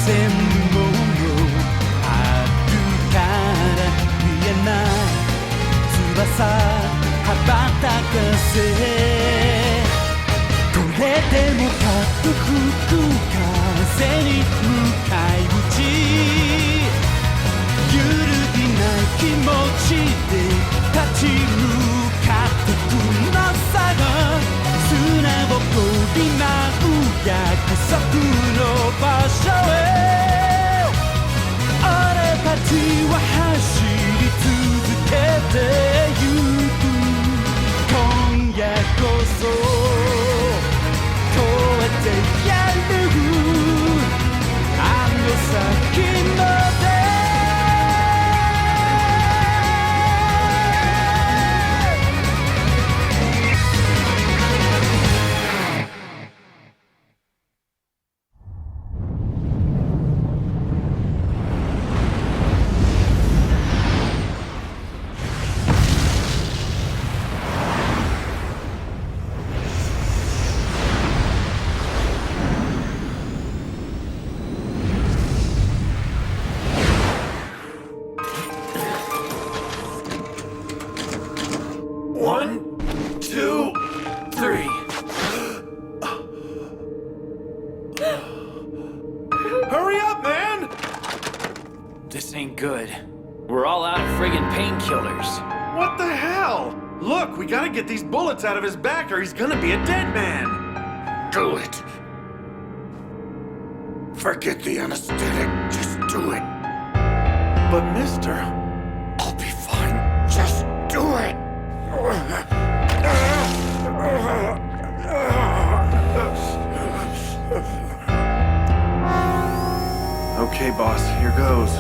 線もあるから見えない翼羽ばたかせこれでもかっと吹く風に向かい打ち揺るぎない気持ちで立ち向かってくのさが砂ぼこり舞う約束の場所へ俺たちは走り続けてゆく今夜こそ超えてやるあの先までHurry up, man! This ain't good. We're all out of friggin' painkillers. What the hell? Look, we gotta get these bullets out of his back or he's gonna be a dead man. Do it. Forget the anesthetic. Just do it. But mister... I'll be fine. Just do it. Okay, boss, here goes.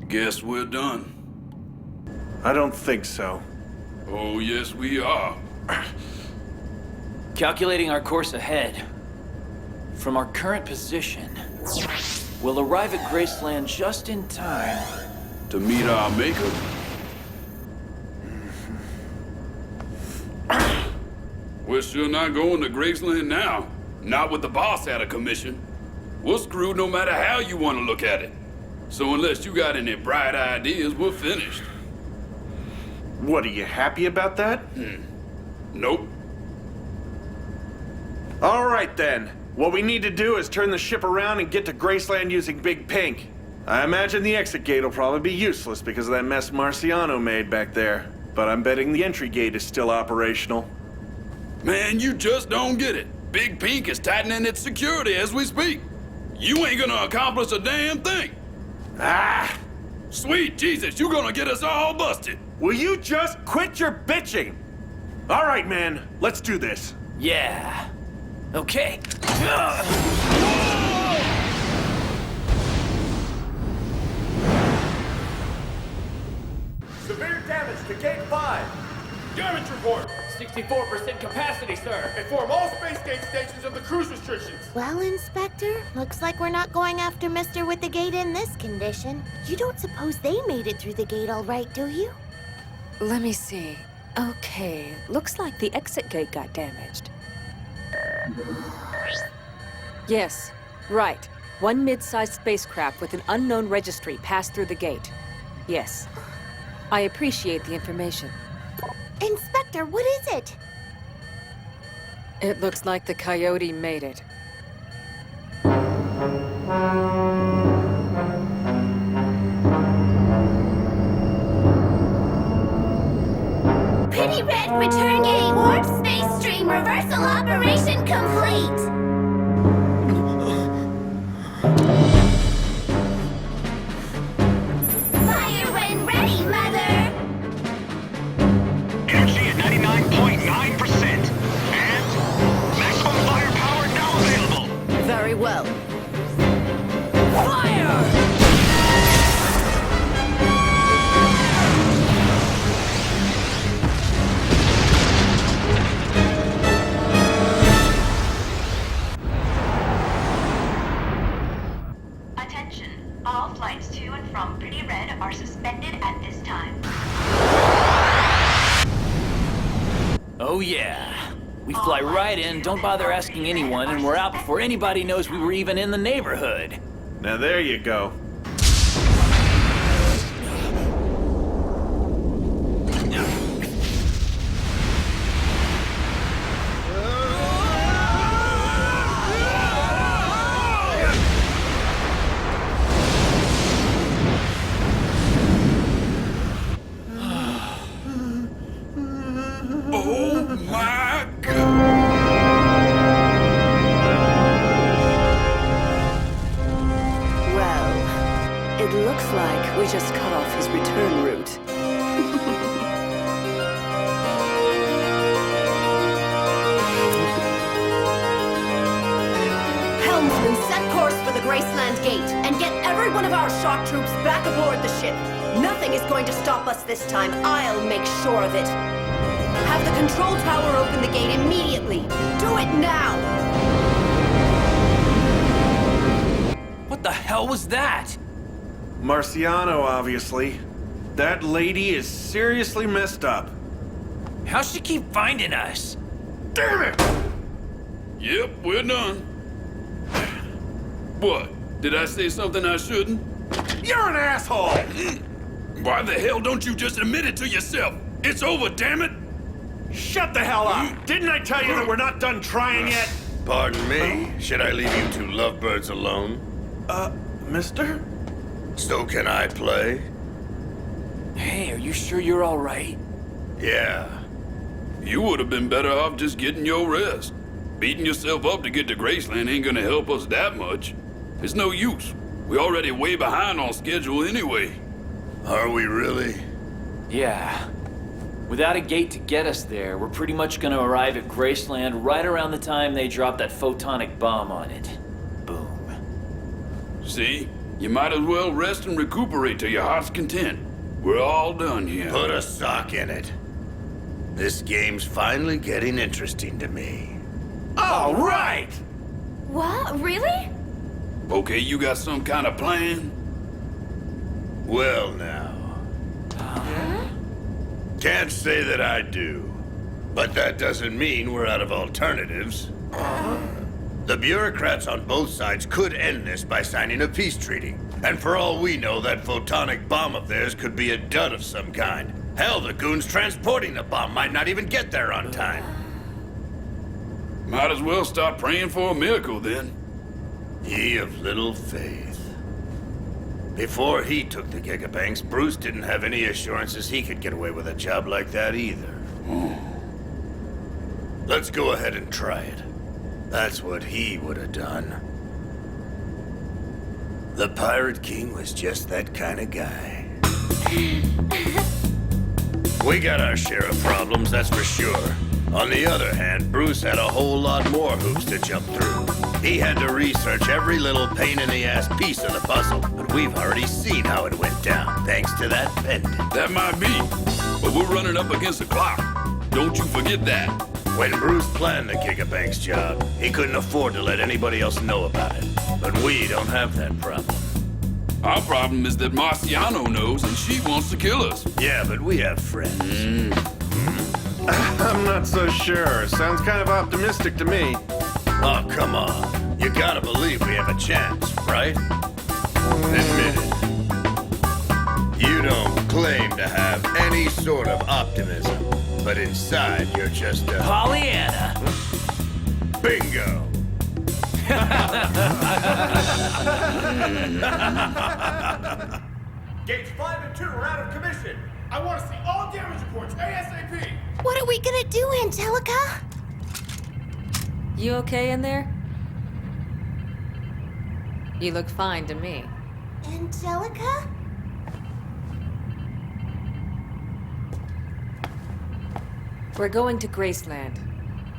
Guess we're done. I don't think so. Oh, yes, we are. Calculating our course ahead. From our current position, we'll arrive at Graceland just in time. To meet our maker. We're sure not going to Graceland now. Not with the boss out of commission. We're screwed no matter how you want to look at it. So unless you got any bright ideas, we're finished. What, are you happy about that? Nope. All right, then. What we need to do is turn the ship around and get to Graceland using Big Pink. I imagine the exit gate will probably be useless because of that mess Marciano made back there. But I'm betting the entry gate is still operational. Man, you just don't get it. Big Pink is tightening its security as we speak. You ain't gonna accomplish a damn thing. Ah! Sweet Jesus, you gonna get us all busted. Will you just quit your bitching? All right, man. Let's do this. Yeah. Okay. Severe damage to Gate 5. Damage report! 64% capacity, sir. Inform all space gate stations of the cruise restrictions. Well, Inspector, looks like we're not going after Mister with the gate in this condition. You don't suppose they made it through the gate all right, do you? Let me see. Okay, looks like the exit gate got damaged. Yes, right. One mid-sized spacecraft with an unknown registry passed through the gate. Yes. I appreciate the information. Inspector, what is it? It looks like the Coyote made it. Pretty Red, return gate. Warp space stream reversal operation complete. Fire when ready, Mother. Energy at 99.9%. And maximum firepower now available. Very well. Fire! All flights to and from Pretty Red are suspended at this time. Oh yeah. We fly right in, don't bother asking anyone, and we're out before anybody knows we were even in the neighborhood. Now there you go. Oh my God! Well, it looks like we just cut off his return route. Helmsman, set course for the Graceland Gate and get every one of our shock troops back aboard the ship. Nothing is going to stop us this time. I'll make sure of it. Have the control tower open the gate immediately. Do it now! What the hell was that? Marciano, obviously. That lady is seriously messed up. How's she keep finding us? Damn it! Yep, we're done. What? Did I say something I shouldn't? You're an asshole! Why the hell don't you just admit it to yourself? It's over, damn it! Shut the hell up! Didn't I tell you that we're not done trying yet? Pardon me. Should I leave you two lovebirds alone? Mister? So can I play? Hey, are you sure you're all right? Yeah. You would have been better off just getting your rest. Beating yourself up to get to Graceland ain't gonna help us that much. It's no use. We're already way behind on schedule anyway. Are we really? Yeah. Without a gate to get us there, we're pretty much gonna arrive at Graceland right around the time they drop that photonic bomb on it. Boom. See? You might as well rest and recuperate to your heart's content. We're all done here. Put a sock in it. This game's finally getting interesting to me. All right! What? Really? Okay, you got some kind of plan? Well now. Can't say that I do. But that doesn't mean we're out of alternatives. The bureaucrats on both sides could end this by signing a peace treaty. And for all we know, that photonic bomb of theirs could be a dud of some kind. Hell, the goons transporting the bomb might not even get there on time. Might as well start praying for a miracle then. Ye of little faith. Before he took the gigabanks, Bruce didn't have any assurances he could get away with a job like that either. Let's go ahead and try it. That's what he would have done. The Pirate King was just that kind of guy. We got our share of problems, that's for sure. On the other hand, Bruce had a whole lot more hoops to jump through. He had to research every little pain-in-the-ass piece of the puzzle, but we've already seen how it went down, thanks to that pendant. That might be, but we're running up against the clock. Don't you forget that. When Bruce planned the Gigabanks job, he couldn't afford to let anybody else know about it. But we don't have that problem. Our problem is that Marciano knows and she wants to kill us. Yeah, but we have friends. I'm not so sure. Sounds kind of optimistic to me. Oh, come on. You gotta believe we have a chance, right? Admit it. You don't claim to have any sort of optimism, but inside you're just a... Pollyanna! Bingo! Gates 5 and 2 are out of commission. I want to see all damage reports ASAP. What are we gonna do, Angelica? You okay in there? You look fine to me. Angelica? We're going to Graceland.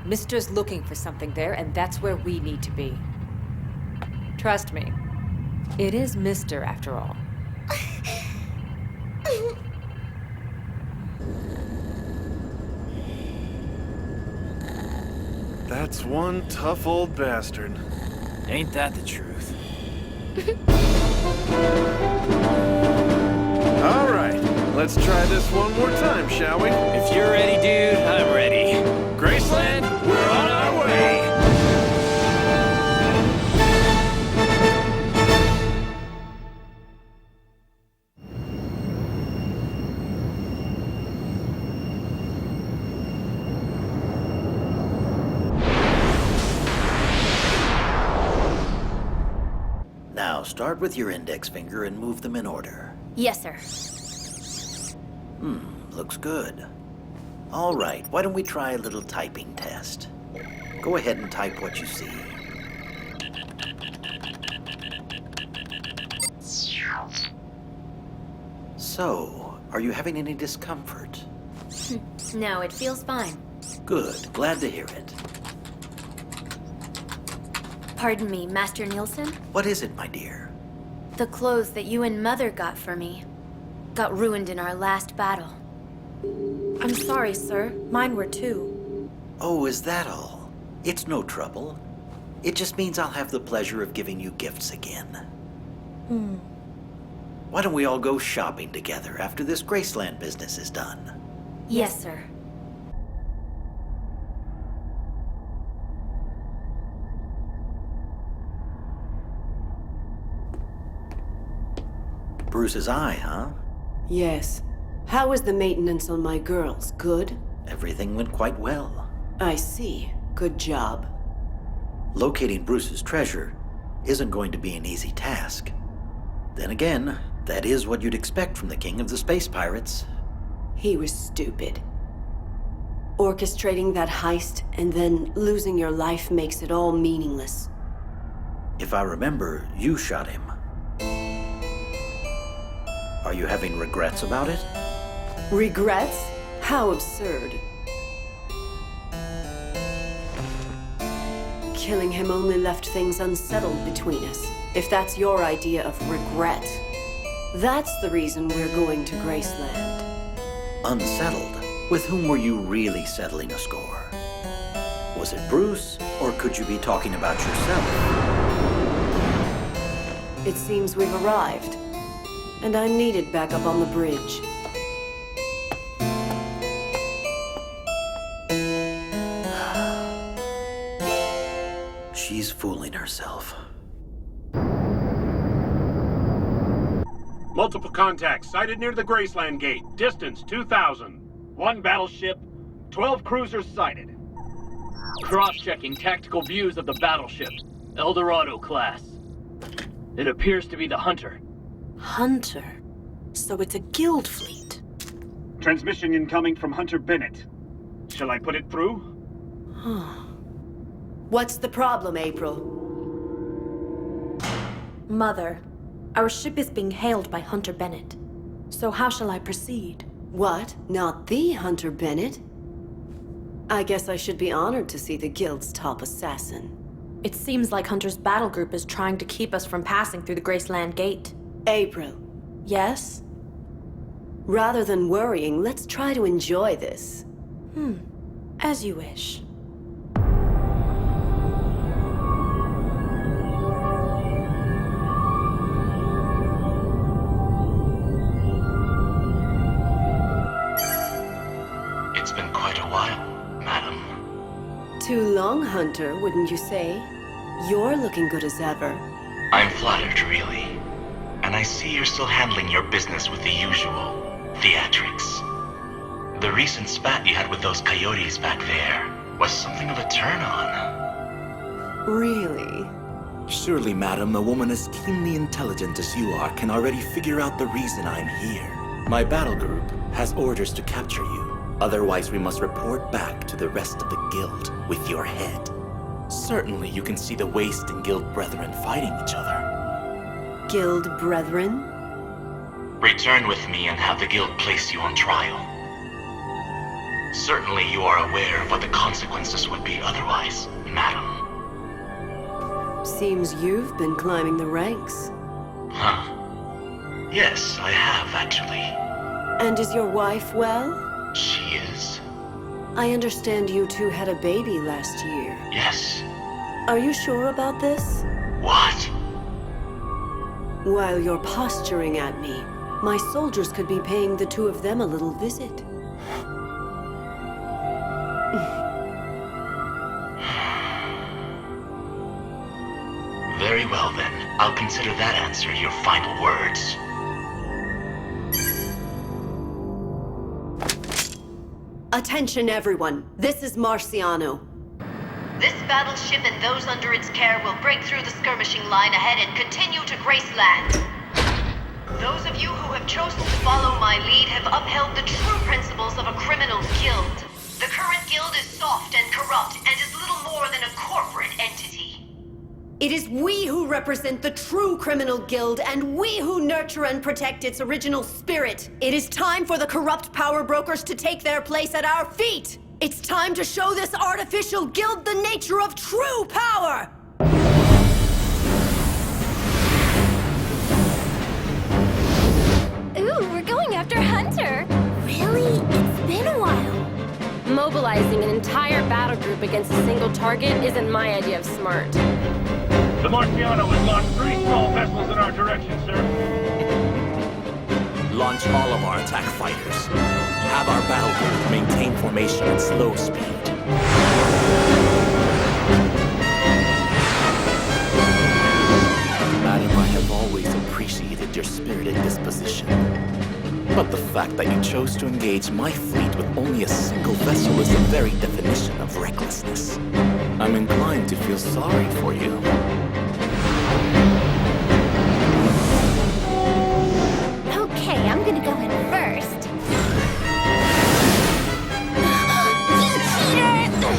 Mister's looking for something there, and that's where we need to be. Trust me. It is Mister, after all. That's one tough old bastard. Ain't that the truth? All right, let's try this one more time, shall we? If you're ready, dude, I'm ready. Graceland, we're on our way! Now, start with your index finger and move them in order. Yes, sir. Looks good. All right, why don't we try a little typing test? Go ahead and type what you see. So, are you having any discomfort? No, it feels fine. Good, glad to hear it. Pardon me, Master Nielsen? What is it, my dear? The clothes that you and Mother got for me got ruined in our last battle. I'm sorry, sir. Mine were too. Oh, is that all? It's no trouble. It just means I'll have the pleasure of giving you gifts again. Why don't we all go shopping together after this Graceland business is done? Yes, sir. Bruce's eye, huh? Yes. How was the maintenance on my girls? Good? Everything went quite well. I see. Good job. Locating Bruce's treasure isn't going to be an easy task. Then again, that is what you'd expect from the king of the space pirates. He was stupid. Orchestrating that heist and then losing your life makes it all meaningless. If I remember, you shot him. Are you having regrets about it? Regrets? How absurd. Killing him only left things unsettled between us. If that's your idea of regret, that's the reason we're going to Graceland. Unsettled? With whom were you really settling a score? Was it Bruce, or could you be talking about yourself? It seems we've arrived, and I'm needed back up on the bridge. She's fooling herself. Multiple contacts sighted near the Graceland Gate. Distance 2,000. 1 battleship, 12 cruisers sighted. Cross-checking tactical views of the battleship, Eldorado class. It appears to be the Hunter. Hunter? So it's a guild fleet. Transmission incoming from Hunter Bennett. Shall I put it through? What's the problem, April? Mother, our ship is being hailed by Hunter Bennett. So how shall I proceed? What? Not the Hunter Bennett? I guess I should be honored to see the guild's top assassin. It seems like Hunter's battle group is trying to keep us from passing through the Graceland Gate. April, Yes? rather than worrying, let's try to enjoy this. As you wish. It's been quite a while, madam. Too long, Hunter, wouldn't you say? You're looking good as ever. I'm flattered, really. And I see you're still handling your business with the usual theatrics. The recent spat you had with those coyotes back there was something of a turn-on. Really? Surely, madam, a woman as keenly intelligent as you are can already figure out the reason I'm here. My battle group has orders to capture you. Otherwise, we must report back to the rest of the guild with your head. Certainly, you can see the Waste and Guild brethren fighting each other. Guild brethren? Return with me and have the guild place you on trial. Certainly you are aware of what the consequences would be otherwise, madam. Seems you've been climbing the ranks. Huh. Yes, I have, actually. And is your wife well? She is. I understand you two had a baby last year. Yes. Are you sure about this? What? While you're posturing at me, my soldiers could be paying the two of them a little visit. Very well then. I'll consider that answer your final words. Attention everyone, this is Marciano. This battleship and those under its care will break through the skirmishing line ahead and continue to Graceland. Those of you who have chosen to follow my lead have upheld the true principles of a criminal guild. The current guild is soft and corrupt and is little more than a corporate entity. It is we who represent the true criminal guild, and we who nurture and protect its original spirit. It is time for the corrupt power brokers to take their place at our feet. It's time to show this artificial guild the nature of true power! Ooh, we're going after Hunter! Really? It's been a while. Mobilizing an entire battle group against a single target isn't my idea of smart. The Marciano has launched 3 small vessels in our direction, sir. Launch all of our attack fighters. Have our battle group maintain formation at slow speed. Madam, I have always appreciated your spirited disposition. But the fact that you chose to engage my fleet with only a single vessel is the very definition of recklessness. I'm inclined to feel sorry for you. Okay, I'm gonna go in first. You cheater!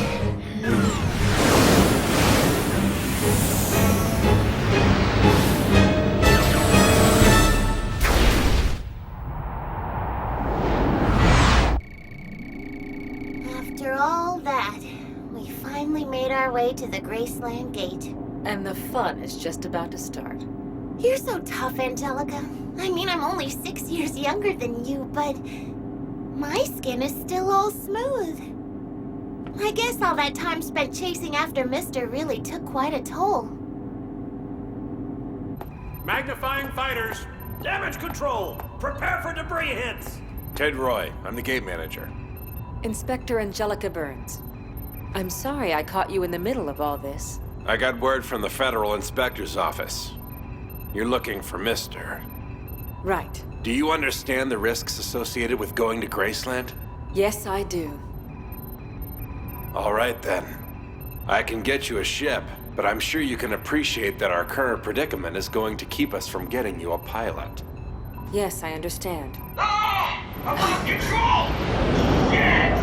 After all that, we finally made our way to the Graceland Gate. And the fun is just about to start. You're so tough, Angelica. I mean, I'm only 6 years younger than you, but my skin is still all smooth. I guess all that time spent chasing after Mister really took quite a toll. Magnifying fighters. Damage control. Prepare for debris hits. Ted Roy, I'm the gate manager. Inspector Angelica Burns. I'm sorry I caught you in the middle of all this. I got word from the Federal Inspector's office. You're looking for Mister. Right. Do you understand the risks associated with going to Graceland? Yes, I do. All right then. I can get you a ship, but I'm sure you can appreciate that our current predicament is going to keep us from getting you a pilot. Yes, I understand. Ah! I'm out of control! Shit!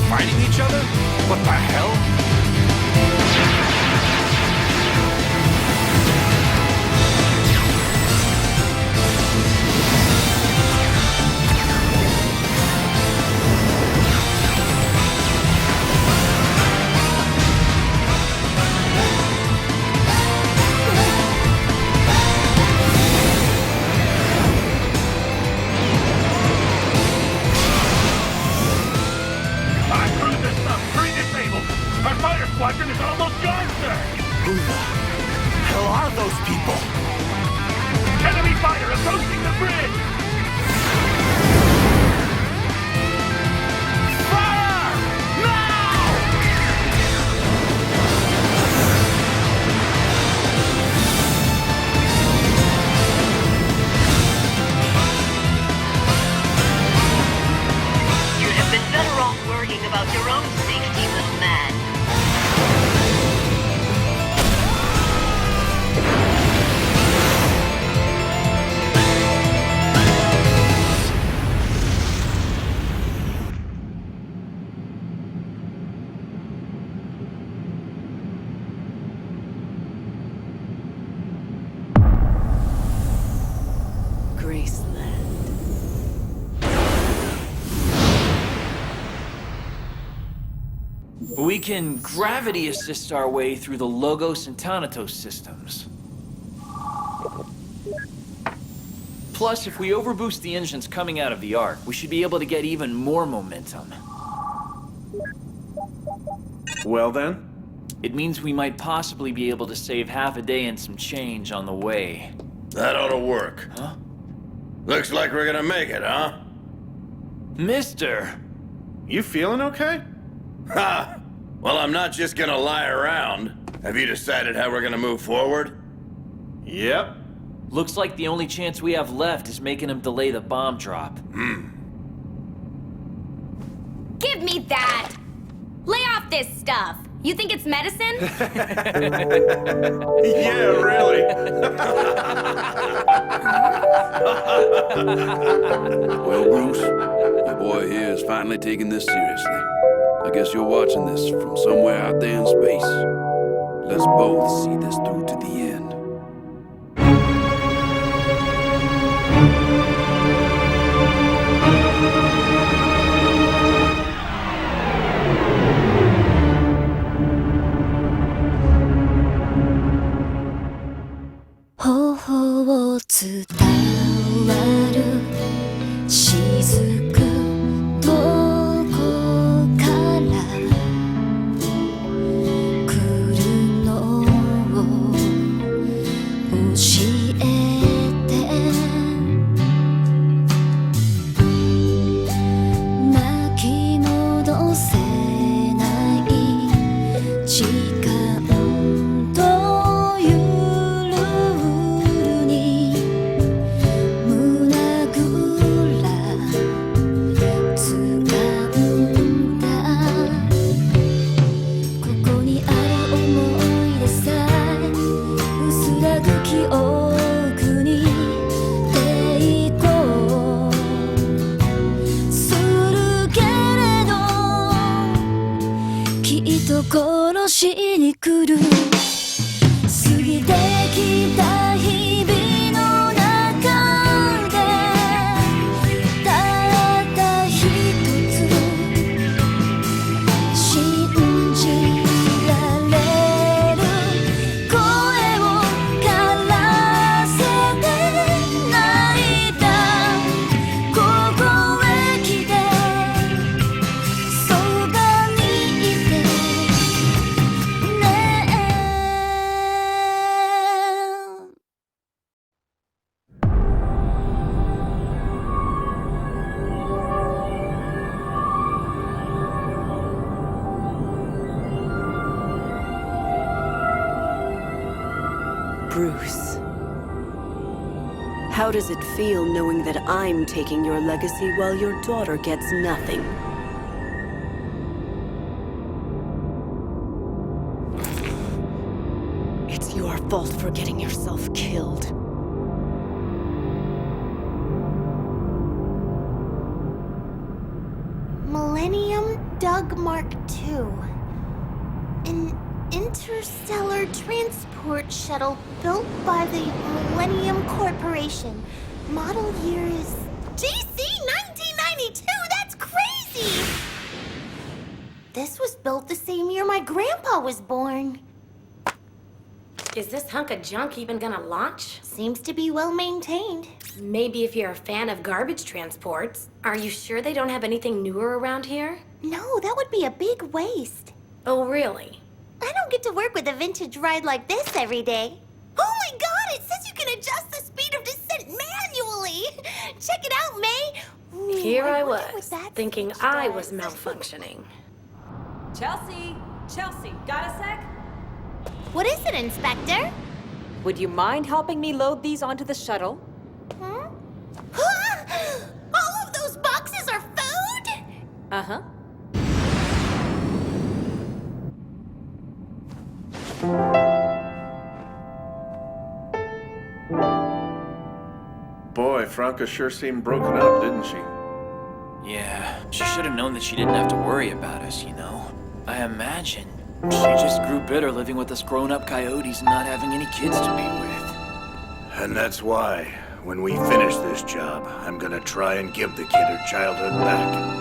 Fighting each other? What the hell? We can gravity assist our way through the Logos and Thanatos systems. Plus, if we overboost the engines coming out of the Ark, we should be able to get even more momentum. Well then? It means we might possibly be able to save half a day and some change on the way. That ought to work. Huh? Looks like we're gonna make it, huh? Mister! You feeling okay? Ha! Well, I'm not just gonna lie around. Have you decided how we're gonna move forward? Yep. Looks like the only chance we have left is making him delay the bomb drop. Give me that! Lay off this stuff! You think it's medicine? Yeah, really. Well, Bruce, your boy here is finally taking this seriously. I guess you're watching this from somewhere out there in space. Let's both see this through to the end. Bruce, how does it feel knowing that I'm taking your legacy while your daughter gets nothing? It's your fault for getting yourself killed. Millennium Doug Mark II. An interstellar transport shuttle built by the Millennium Corporation. Model year is GC 1992. That's crazy! This was built the same year my grandpa was born. Is this hunk of junk even gonna launch? Seems to be well maintained. Maybe if you're a fan of garbage transports. Are you sure they don't have anything newer around here? No, that would be a big waste. Oh, really? I don't get to work with a vintage ride like this every day. Oh my god, it says you can adjust the speed of descent manually! Check it out, May! Ooh, Here I wonder what was, that thinking switch I does. was malfunctioning. Chelsea! Chelsea, got a sec? What is it, Inspector? Would you mind helping me load these onto the shuttle? Huh? All of those boxes are food? Uh-huh. Boy, Franca sure seemed broken up, didn't she? Yeah, she should have known that she didn't have to worry about us, you know? I imagine she just grew bitter living with us grown-up coyotes and not having any kids to be with. And that's why, when we finish this job, I'm gonna try and give the kid her childhood back.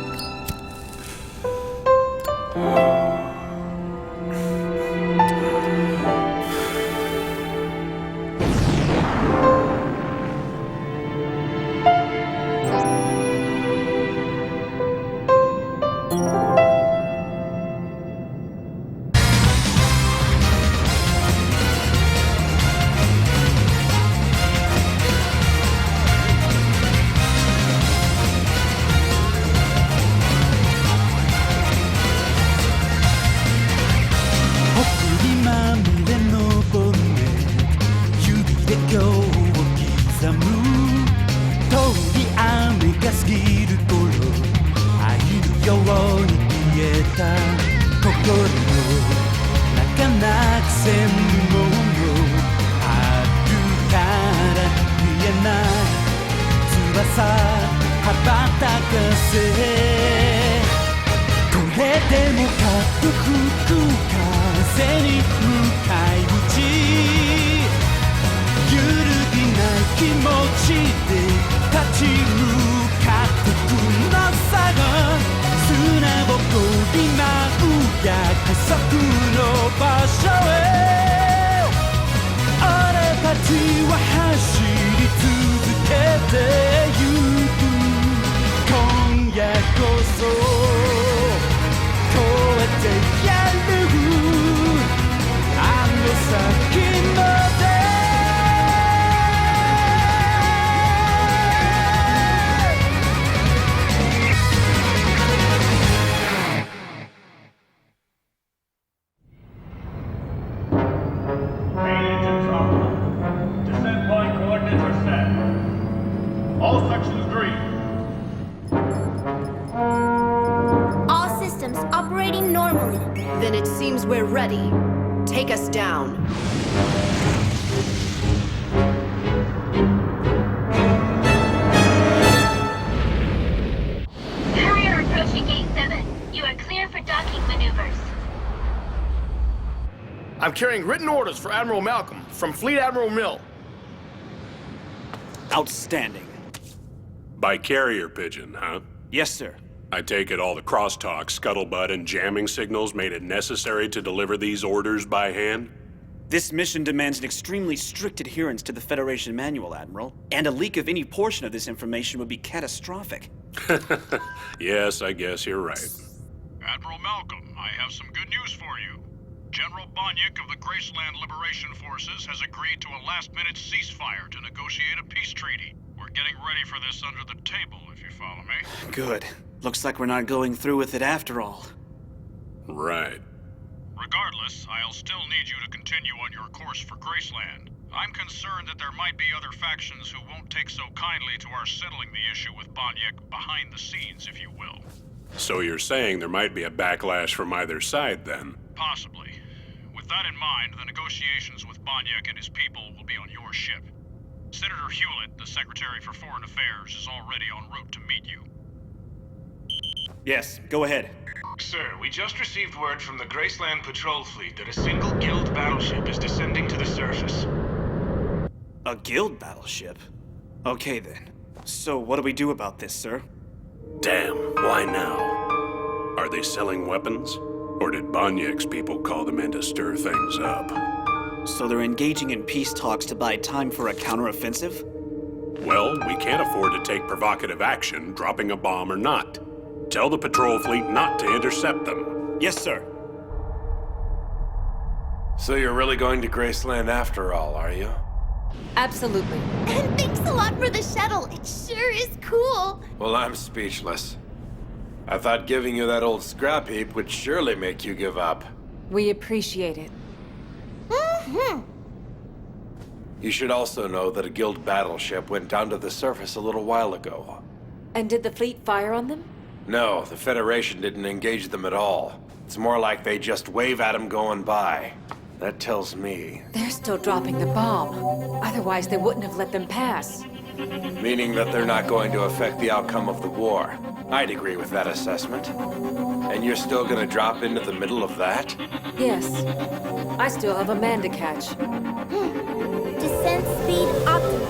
全部ものあるから言えない翼羽ばたかせこれでもかっこ吹く風に向かい打ち揺るぎない気持ちで立ち向かってくのさが砂ぼこり舞う約束の場所へ俺たちは走り続けてゆく今夜こそ越えてやるあの先までAll sections green. All systems operating normally. Then it seems we're ready. Take us down. Carrier approaching Gate 7. You are clear for docking maneuvers. I'm carrying written orders for Admiral Malcolm from Fleet Admiral Mill. Outstanding. By carrier pigeon, huh? Yes, sir. I take it all the crosstalk, scuttlebutt, and jamming signals made it necessary to deliver these orders by hand? This mission demands an extremely strict adherence to the Federation manual, Admiral, and a leak of any portion of this information would be catastrophic. Yes, I guess you're right. Admiral Malcolm, I have some good news for you. General Banyik of the Graceland Liberation Forces has agreed to a last-minute ceasefire to negotiate a peace treaty. We're getting ready for this under the table, if you follow me. Good. Looks like we're not going through with it after all. Right. Regardless, I'll still need you to continue on your course for Graceland. I'm concerned that there might be other factions who won't take so kindly to our settling the issue with Banyik behind the scenes, if you will. So you're saying there might be a backlash from either side, then? Possibly. With that in mind, the negotiations with Banyik and his people will be on your ship. Senator Hewlett, the Secretary for Foreign Affairs, is already en route to meet you. Yes, go ahead. Sir, we just received word from the Graceland Patrol Fleet that a single Guild battleship is descending to the surface. A guild battleship? Okay then. So what do we do about this, sir? Damn, why now? Are they selling weapons? Or did Banyik's people call them in to stir things up? So they're engaging in peace talks to buy time for a counteroffensive? Well, we can't afford to take provocative action, dropping a bomb or not. Tell the patrol fleet not to intercept them. Yes, sir. So you're really going to Graceland after all, are you? Absolutely. And thanks a lot for the shuttle. It sure is cool. Well, I'm speechless. I thought giving you that old scrap heap would surely make you give up. We appreciate it. Mm-hmm. You should also know that a Guild battleship went down to the surface a little while ago. And did the fleet fire on them? No, the Federation didn't engage them at all. It's more like they just wave at them going by. That tells me... They're still dropping the bomb. Otherwise, they wouldn't have let them pass. Meaning that they're not going to affect the outcome of the war. I'd agree with that assessment. And you're still gonna drop into the middle of that? Yes. I still have a man to catch. Descent speed optimal.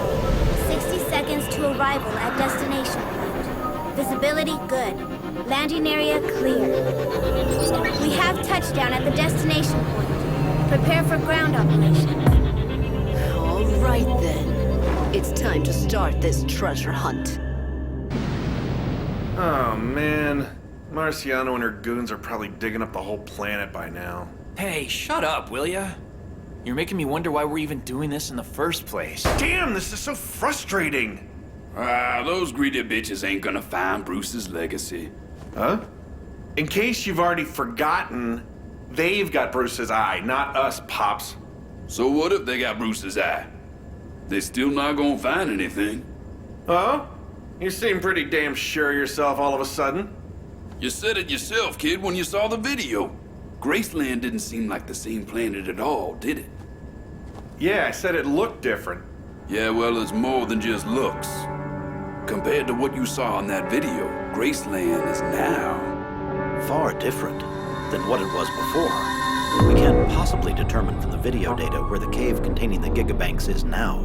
60 seconds to arrival at destination point. Visibility good. Landing area clear. We have touchdown at the destination point. Prepare for ground operations. All right then. It's time to start this treasure hunt. Oh, man. Marciano and her goons are probably digging up the whole planet by now. Hey, shut up, will ya? You're making me wonder why we're even doing this in the first place. Damn, this is so frustrating! Those greedy bitches ain't gonna find Bruce's legacy. Huh? In case you've already forgotten, they've got Bruce's eye, not us, Pops. So what if they got Bruce's eye? They still not gonna find anything. Oh? You seem pretty damn sure of yourself all of a sudden. You said it yourself, kid, when you saw the video. Graceland didn't seem like the same planet at all, did it? Yeah, I said it looked different. Yeah, well, it's more than just looks. Compared to what you saw in that video, Graceland is now far different than what it was before. We can't possibly determine from the video data where the cave containing the gigabanks is now.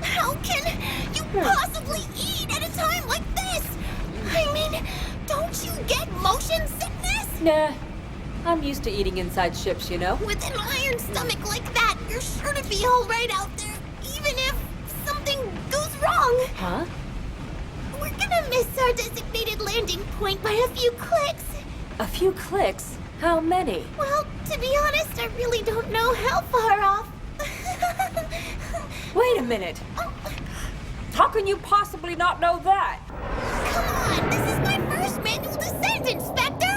How can you possibly eat at a time like this? I mean, don't you get motion sickness? Nah. I'm used to eating inside ships, you know? With an iron stomach like that, you're sure to be all right out there, even if something goes wrong. Huh? We're gonna miss our designated landing point by a few clicks. A few clicks? How many? Well, to be honest, I really don't know how far off. Wait a minute. How can you possibly not know that? Come on, this is my first manual descent, Inspector!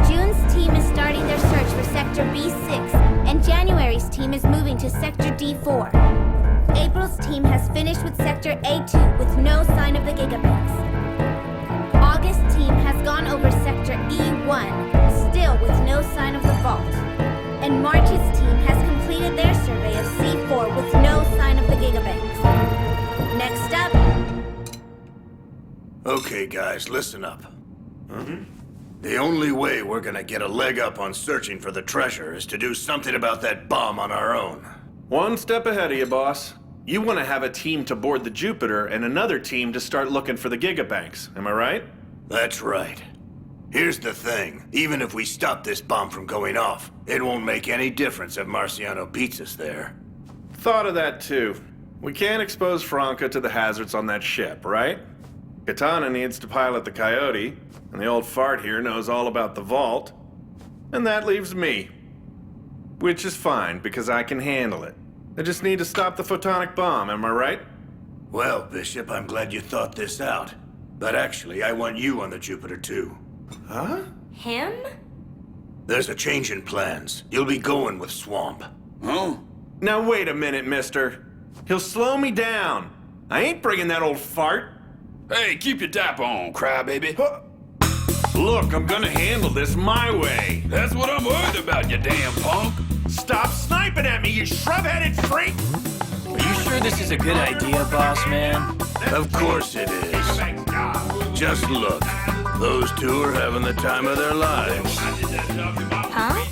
June's team is starting their search for Sector B6, and January's team is moving to Sector D4. April's team has finished with Sector A2 with no sign of the gigabanks. August's team has gone over Sector E1, still with no sign of the vault. And March's team has completed their survey of C4 with no sign of the gigabanks. Next up... Okay, guys, listen up. The only way we're gonna get a leg up on searching for the treasure is to do something about that bomb on our own. One step ahead of you, boss. You want to have a team to board the Jupiter and another team to start looking for the gigabanks, am I right? That's right. Here's the thing. Even if we stop this bomb from going off, it won't make any difference if Marciano beats us there. Thought of that too. We can't expose Franca to the hazards on that ship, right? Katana needs to pilot the Coyote, and the old fart here knows all about the vault. And that leaves me. Which is fine, because I can handle it. I just need to stop the photonic bomb, am I right? Well, Bishop, I'm glad you thought this out. But actually, I want you on the Jupiter too. Huh? Him? There's a change in plans. You'll be going with Swamp. Huh? Now wait a minute, mister. He'll slow me down. I ain't bringing that old fart. Hey, keep your dap on, crybaby. Look, I'm gonna handle this my way. That's what I'm worried about, you damn punk. Stop sniping at me, you shrub-headed freak! Are you sure this is a good idea, boss man? Of course it is. Just look. Those two are having the time of their lives. Huh?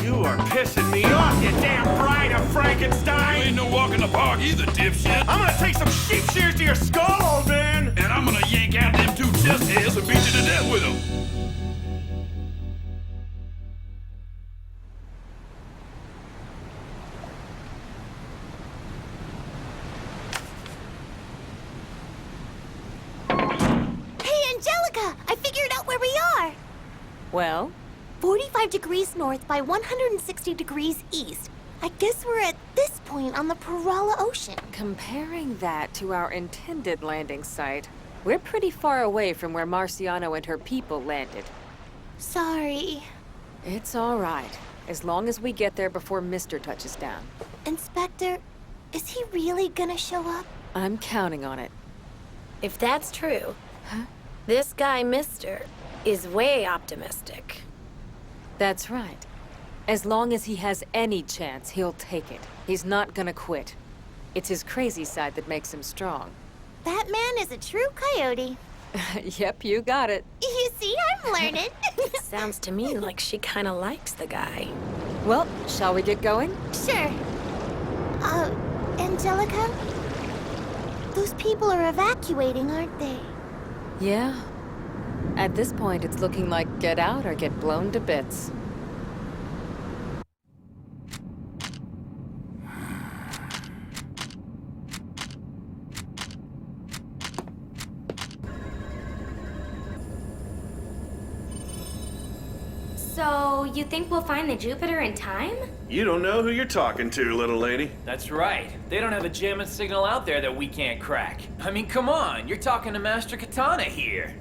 You are pissing me off, you damn bride of Frankenstein! You ain't no walk in the park either, dipshit. I'm gonna take some sheep shears to your skull, old man! And I'm gonna yank out them two chest hairs and beat you to death with them. Hey, Angelica! I figured out where we are! Well? 45 degrees north by 160 degrees east. I guess we're at this point on the Parala Ocean. Comparing that to our intended landing site, we're pretty far away from where Marciano and her people landed. Sorry. It's all right, as long as we get there before Mister touches down. Inspector, is he really gonna show up? I'm counting on it. If that's true, this guy, Mister, is way optimistic. That's right. As long as he has any chance, he'll take it. He's not gonna quit. It's his crazy side that makes him strong. That man is a true coyote. Yep, you got it. You see, I'm learning. Sounds to me like she kind of likes the guy. Well, shall we get going? Sure. Angelica? Those people are evacuating, aren't they? Yeah. At this point, it's looking like get out or get blown to bits. So, you think we'll find the Jupiter in time? You don't know who you're talking to, little lady. That's right. They don't have a jamming signal out there that we can't crack. I mean, come on. You're talking to Master Katana here.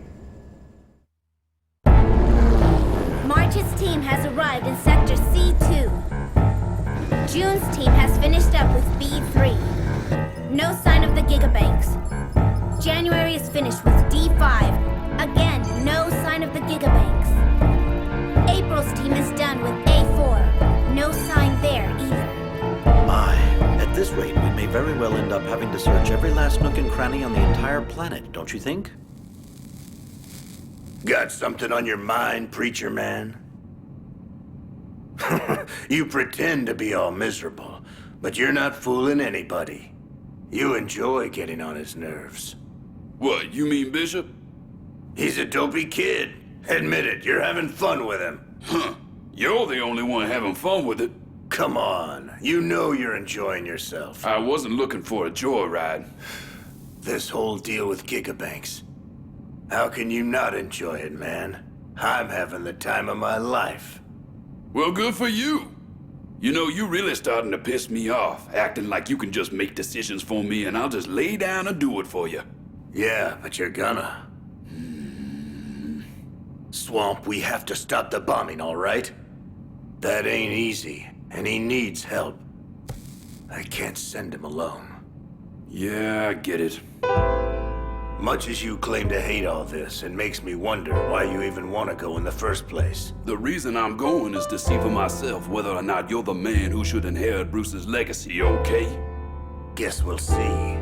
March's team has arrived in Sector C2. June's team has finished up with B3. No sign of the Gigabanks. January is finished with D5. Again, no sign of the Gigabanks. April's team is done with A4. No sign there either. My, at this rate, we may very well end up having to search every last nook and cranny on the entire planet, don't you think? Got something on your mind, preacher man? You pretend to be all miserable, but you're not fooling anybody. You enjoy getting on his nerves. What, you mean Bishop? He's a dopey kid. Admit it, you're having fun with him. Huh. You're the only one having fun with it. Come on, you know you're enjoying yourself. I wasn't looking for a joyride. This whole deal with Gigabanks. How can you not enjoy it, man? I'm having the time of my life. Well, good for you. You know, you're really starting to piss me off, acting like you can just make decisions for me and I'll just lay down and do it for you. Yeah, but you're gonna. Swamp, we have to stop the bombing, all right? That ain't easy, and he needs help. I can't send him alone. Yeah, I get it. Much as you claim to hate all this, it makes me wonder why you even want to go in the first place. The reason I'm going is to see for myself whether or not you're the man who should inherit Bruce's legacy, okay? Guess we'll see.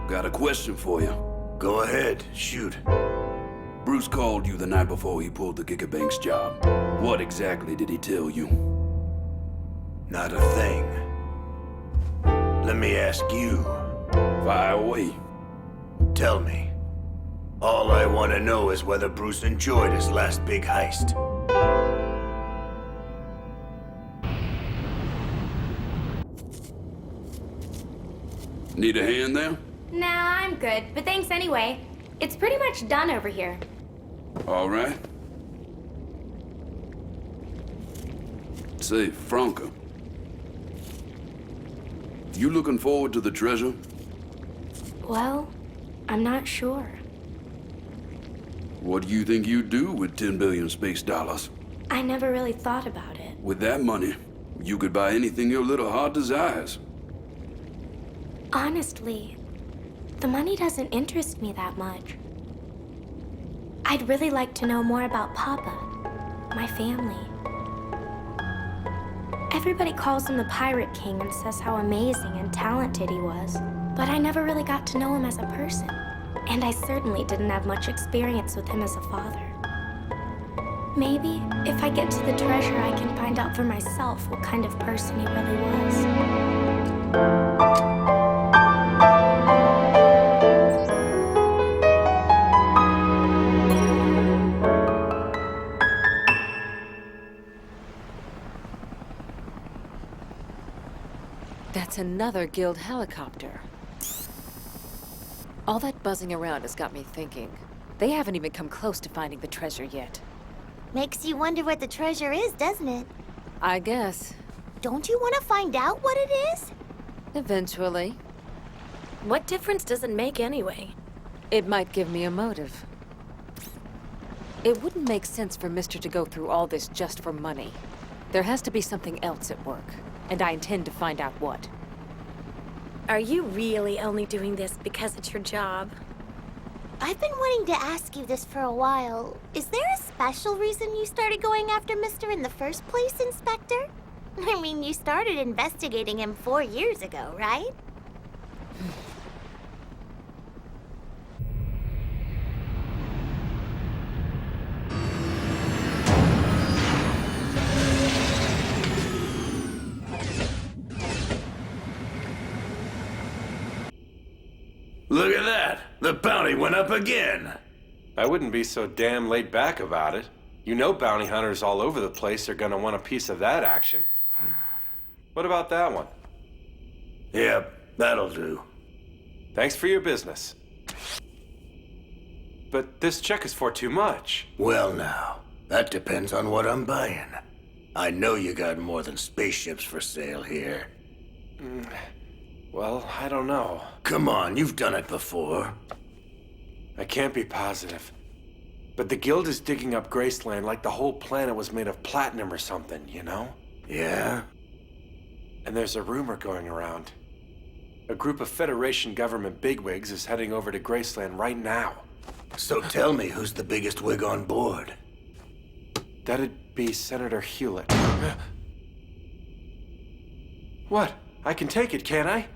Got a question for you. Go ahead, shoot. Bruce called you the night before he pulled the Gigabanks job. What exactly did he tell you? Not a thing. Let me ask you. Fire away. Tell me. All I want to know is whether Bruce enjoyed his last big heist. Need a hand there? Nah, I'm good, but thanks anyway. It's pretty much done over here. All right. Say, Franca. You looking forward to the treasure? Well, I'm not sure. What do you think you'd do with 10 billion space dollars? I never really thought about it. With that money, you could buy anything your little heart desires. Honestly, the money doesn't interest me that much. I'd really like to know more about Papa, my family. Everybody calls him the Pirate King and says how amazing and talented he was, but I never really got to know him as a person. And I certainly didn't have much experience with him as a father. Maybe, if I get to the treasure, I can find out for myself what kind of person he really was. That's another Guild helicopter. All that buzzing around has got me thinking. They haven't even come close to finding the treasure yet. Makes you wonder what the treasure is, doesn't it? I guess. Don't you want to find out what it is? Eventually. What difference does it make anyway? It might give me a motive. It wouldn't make sense for Mister to go through all this just for money. There has to be something else at work, and I intend to find out what. Are you really only doing this because it's your job? I've been wanting to ask you this for a while. Is there a special reason you started going after Mister in the first place, Inspector? I mean, you started investigating him 4 years ago, right? Look at that! The bounty went up again! I wouldn't be so damn laid back about it. You know bounty hunters all over the place are gonna want a piece of that action. What about that one? Yep, that'll do. Thanks for your business. But this check is for too much. Well now, that depends on what I'm buying. I know you got more than spaceships for sale here. Well, I don't know. Come on, you've done it before. I can't be positive. But the Guild is digging up Graceland like the whole planet was made of platinum or something, you know? Yeah? And there's a rumor going around. A group of Federation government bigwigs is heading over to Graceland right now. So tell me, who's the biggest wig on board? That'd be Senator Hewlett. What? I can take it, can't I?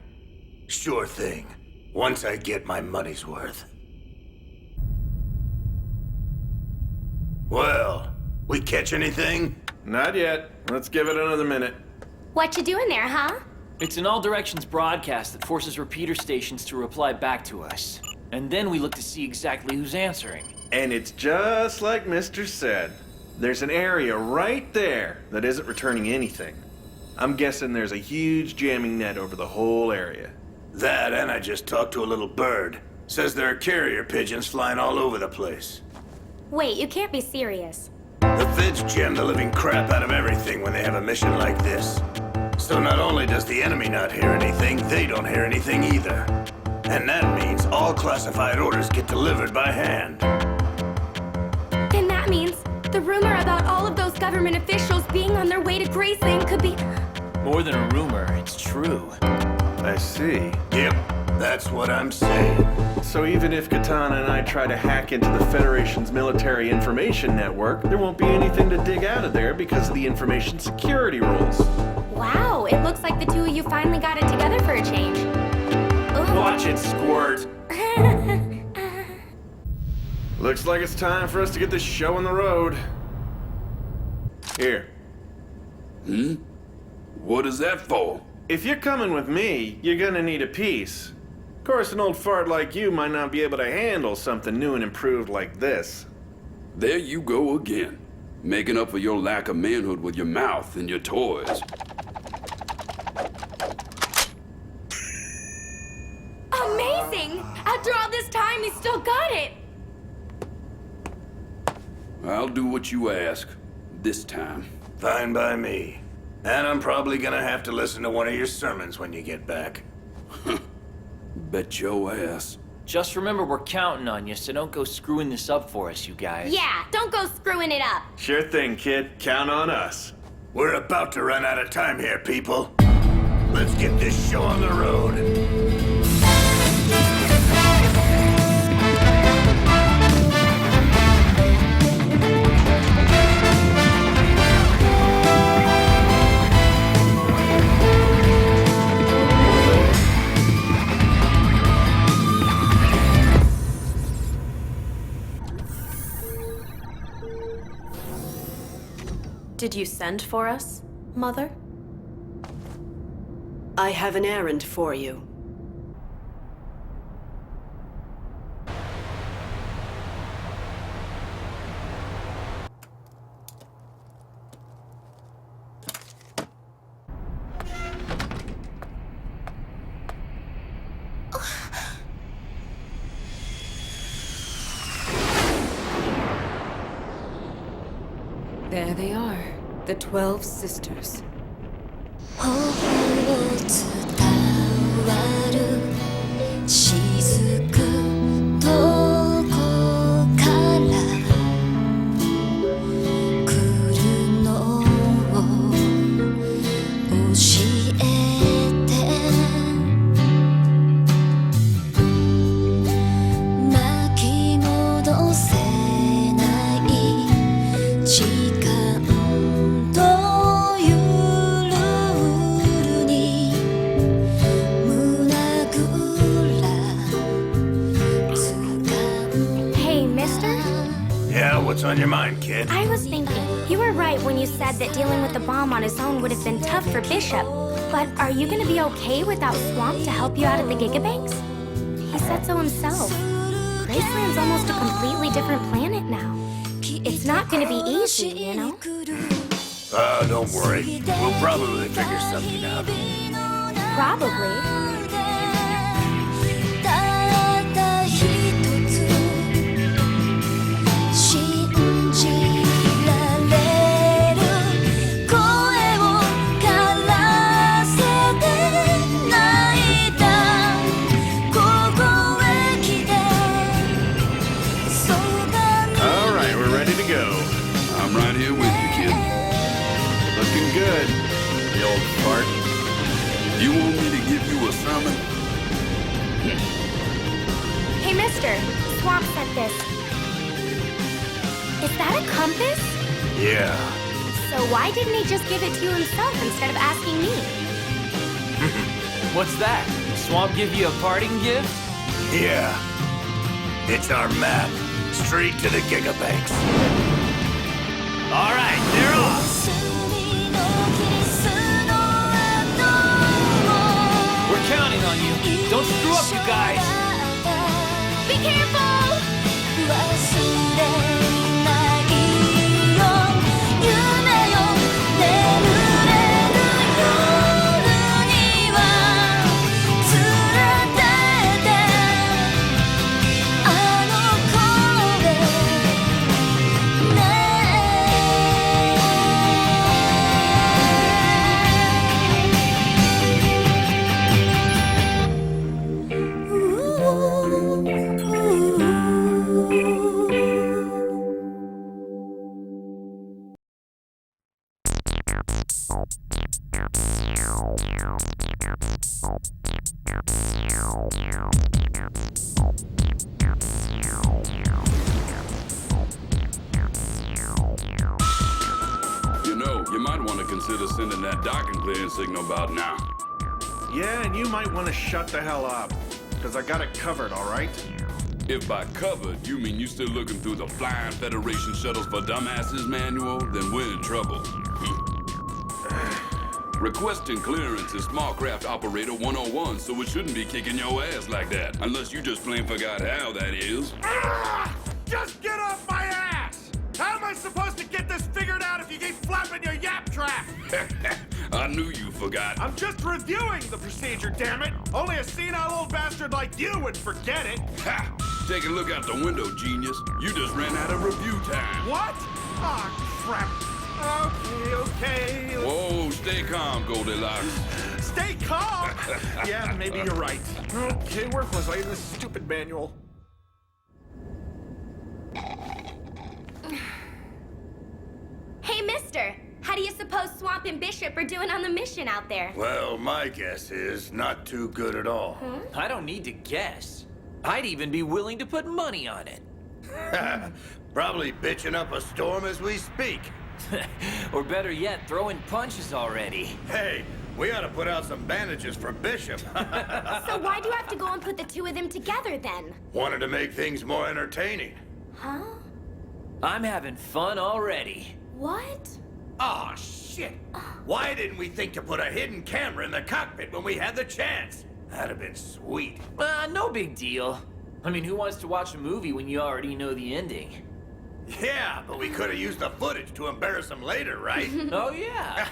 Sure thing. Once I get my money's worth. Well, we catch anything? Not yet. Let's give it another minute. What you doing there, huh? It's an all-directions broadcast that forces repeater stations to reply back to us. And then we look to see exactly who's answering. And it's just like Mr. said. There's an area right there that isn't returning anything. I'm guessing there's a huge jamming net over the whole area. That, and I just talked to a little bird. Says there are carrier pigeons flying all over the place. Wait, you can't be serious. The Feds jam the living crap out of everything when they have a mission like this. So not only does the enemy not hear anything, they don't hear anything either. And that means all classified orders get delivered by hand. Then that means the rumor about all of those government officials being on their way to Graceland could be... More than a rumor, it's true. I see. Yep, that's what I'm saying. So even if Katana and I try to hack into the Federation's military information network, there won't be anything to dig out of there because of the information security rules. Wow, it looks like the two of you finally got it together for a change. Ooh. Watch it squirt! Looks like it's time for us to get this show on the road. Here. What is that for? If you're coming with me, you're gonna need a piece. Of course, an old fart like you might not be able to handle something new and improved like this. There you go again. Making up for your lack of manhood with your mouth and your toys. Amazing! After all this time, he still got it! I'll do what you ask. This time. Fine by me. And I'm probably gonna have to listen to one of your sermons when you get back. Bet your ass. Just remember we're counting on you, so don't go screwing this up for us, you guys. Yeah, don't go screwing it up. Sure thing, kid. Count on us. We're about to run out of time here, people. Let's get this show on the road. Did you send for us, Mother? I have an errand for you. There they are, the 12 sisters. What's on your mind, kid? I was thinking, you were right when you said that dealing with the bomb on his own would have been tough for Bishop. But are you gonna be okay without Swamp to help you out at the Gigabanks? He said so himself. Graceland's almost a completely different planet now. It's not gonna be easy, you know? Don't worry. We'll probably figure something out. Probably. Here, Swamp said this. Is that a compass? Yeah. So why didn't he just give it to you himself instead of asking me? What's that? Swamp give you a parting gift? Yeah. It's our map. Straight to the Gigabanks. All right, they're off. We're counting on you. Don't screw up, you guys. Be careful! You know, you might want to consider sending that dock and clearing signal about now. Yeah, and you might want to shut the hell up. Because I got it covered, all right? If by covered you mean you still looking through the Flying Federation Shuttles for Dumbasses manual, then we're in trouble. Requesting clearance is Small Craft Operator 101, so it shouldn't be kicking your ass like that. Unless you just plain forgot how that is. Just get off my ass! How am I supposed to get this figured out if you keep flapping your yap trap? I knew you forgot. I'm just reviewing the procedure, damn it! Only a senile old bastard like you would forget it! Ha! Take a look out the window, genius. You just ran out of review time. What? Oh, crap. Okay. Whoa, stay calm, Goldilocks. Stay calm? Yeah, maybe you're right. Okay, where was I in this stupid manual? Hey, mister! How do you suppose Swamp and Bishop are doing on the mission out there? Well, my guess is not too good at all. I don't need to guess. I'd even be willing to put money on it. Probably bitching up a storm as we speak. Or better yet, throwing punches already. Hey, we ought to put out some bandages for Bishop. So why do you have to go and put the two of them together then? Wanted to make things more entertaining. Huh? I'm having fun already. What? Aw, shit! Why didn't we think to put a hidden camera in the cockpit when we had the chance? That'd have been sweet. No big deal. I mean, who wants to watch a movie when you already know the ending? Yeah, but we could have used the footage to embarrass them later, right? Oh, yeah.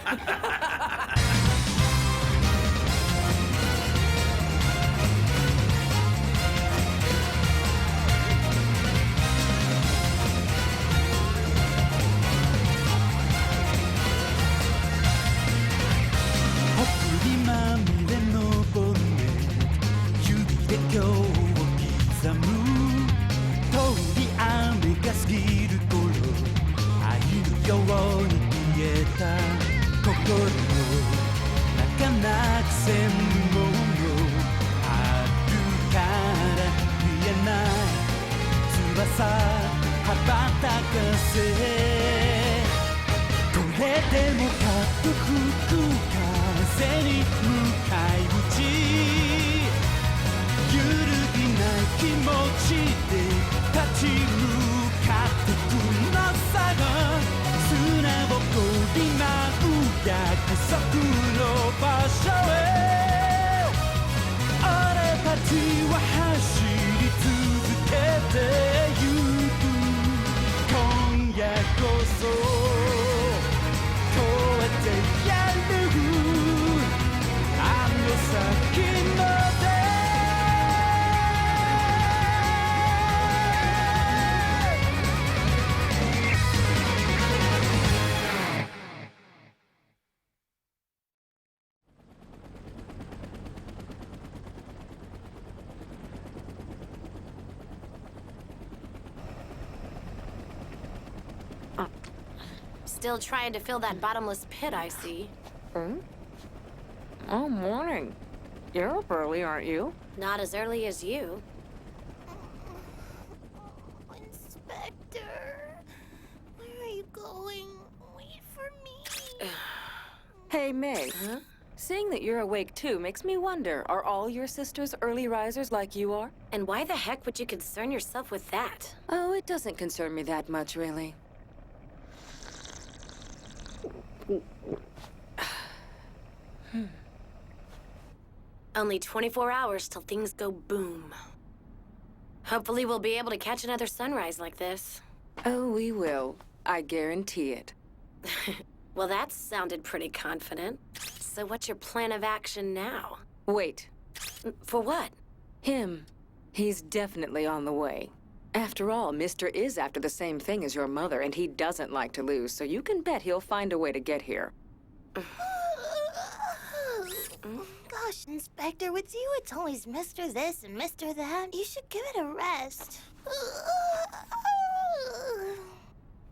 Still trying to fill that bottomless pit, I see. Oh, morning. You're up early, aren't you? Not as early as you. Hey, May. Huh? Seeing that you're awake too makes me wonder, are all your sisters early risers like you are? And why the heck would you concern yourself with that? Oh, it doesn't concern me that much, really. Only 24 hours till things go boom. Hopefully we'll be able to catch another sunrise like this. Oh, we will. I guarantee it. Well, that sounded pretty confident. So what's your plan of action now? Wait. For what? Him. He's definitely on the way. After all, Mr. is after the same thing as your mother, and he doesn't like to lose, so you can bet he'll find a way to get here. Gosh, Inspector, with you it's always Mr. This and Mr. That. You should give it a rest.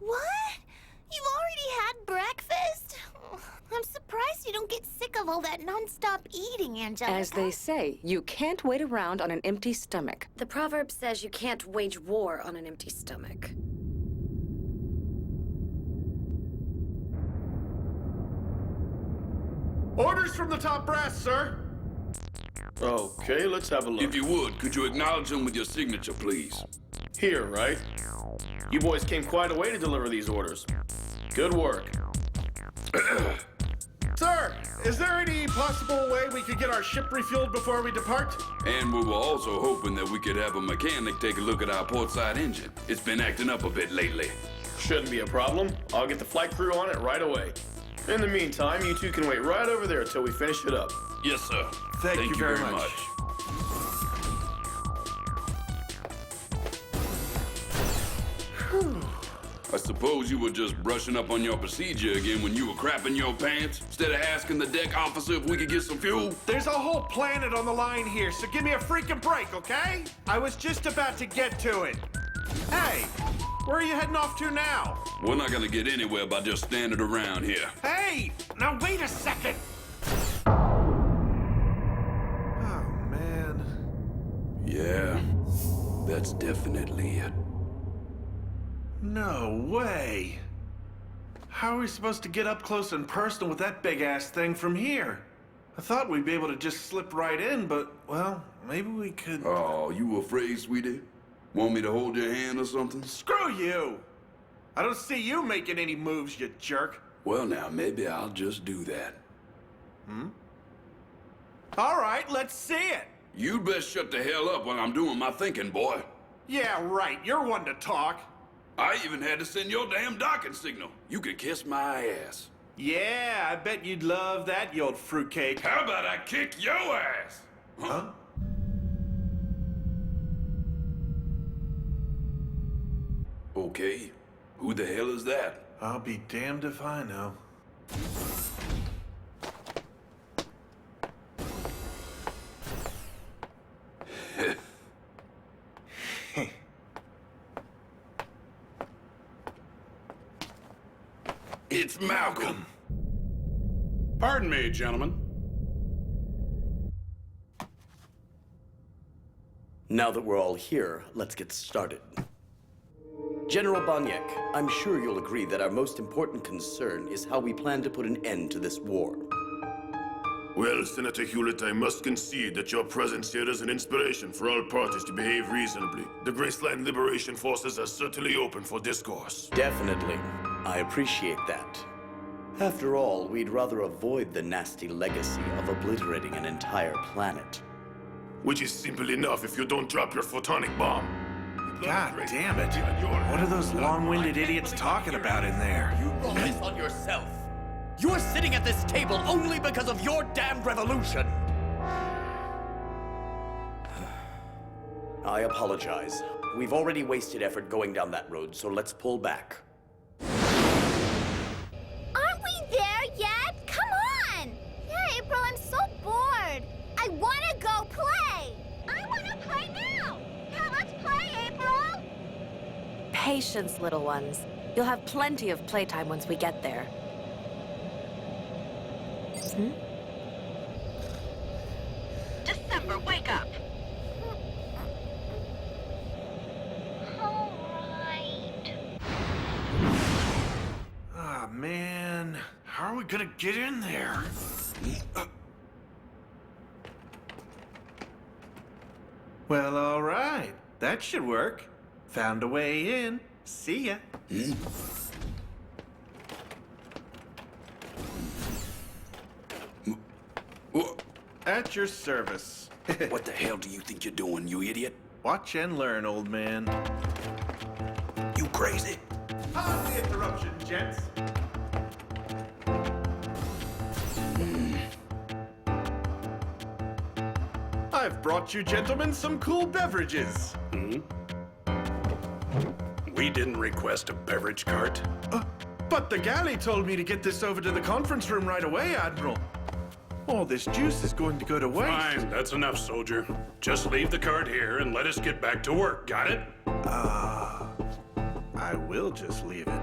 What? You've already had breakfast? I'm surprised you don't get sick of all that non-stop eating, Angelica. As they say, you can't wait around on an empty stomach. The proverb says you can't wage war on an empty stomach. Orders from the top brass, sir. Okay, let's have a look. If you would, could you acknowledge them with your signature, please? Here, right? You boys came quite a way to deliver these orders. Good work. Sir, is there any possible way we could get our ship refueled before we depart? And we were also hoping that we could have a mechanic take a look at our portside engine. It's been acting up a bit lately. Shouldn't be a problem. I'll get the flight crew on it right away. In the meantime, you two can wait right over there until we finish it up. Yes, sir. Thank you very much. I suppose you were just brushing up on your procedure again when you were crapping your pants, instead of asking the deck officer if we could get some fuel? There's a whole planet on the line here, so give me a freaking break, okay? I was just about to get to it. Hey, where are you heading off to now? We're not gonna get anywhere by just standing around here. Hey, now wait a second. Oh, man. Yeah, that's definitely it. No way. How are we supposed to get up close and personal with that big-ass thing from here? I thought we'd be able to just slip right in, but, well, maybe we could... Oh, you afraid, sweetie? Want me to hold your hand or something? Screw you! I don't see you making any moves, you jerk. Well, now, maybe I'll just do that. All right, let's see it. You'd best shut the hell up while I'm doing my thinking, boy. Yeah, right. You're one to talk. I even had to send your damn docking signal. You could kiss my ass. Yeah, I bet you'd love that, you old fruitcake. How about I kick your ass? Huh? Okay. Who the hell is that? I'll be damned if I know. It's Malcolm. Pardon me, gentlemen. Now that we're all here, let's get started. General Banyek, I'm sure you'll agree that our most important concern is how we plan to put an end to this war. Well, Senator Hewlett, I must concede that your presence here is an inspiration for all parties to behave reasonably. The Graceland Liberation Forces are certainly open for discourse. Definitely. I appreciate that. After all, we'd rather avoid the nasty legacy of obliterating an entire planet. Which is simple enough if you don't drop your photonic bomb. God damn it. What are those long-winded idiots talking about in there? You brought this on yourself. You're sitting at this table only because of your damned revolution. I apologize. We've already wasted effort going down that road, so let's pull back. Aren't we there yet? Come on! Yeah, April, I'm so bored. I want to go play. I want to play now. Yeah, let's play, April. Patience, little ones. You'll have plenty of playtime once we get there. December, wake up! Ah, man. How are we gonna get in there. Well, all right. That should work. Found a way in. See ya. At your service. What the hell do you think you're doing, you idiot? Watch and learn, old man. You crazy? Pardon the interruption, gents. I've brought you gentlemen some cool beverages. We didn't request a beverage cart. But the galley told me to get this over to the conference room right away, Admiral. All this juice is going to go to waste. Fine, that's enough, soldier. Just leave the cart here and let us get back to work, got it? I will just leave it.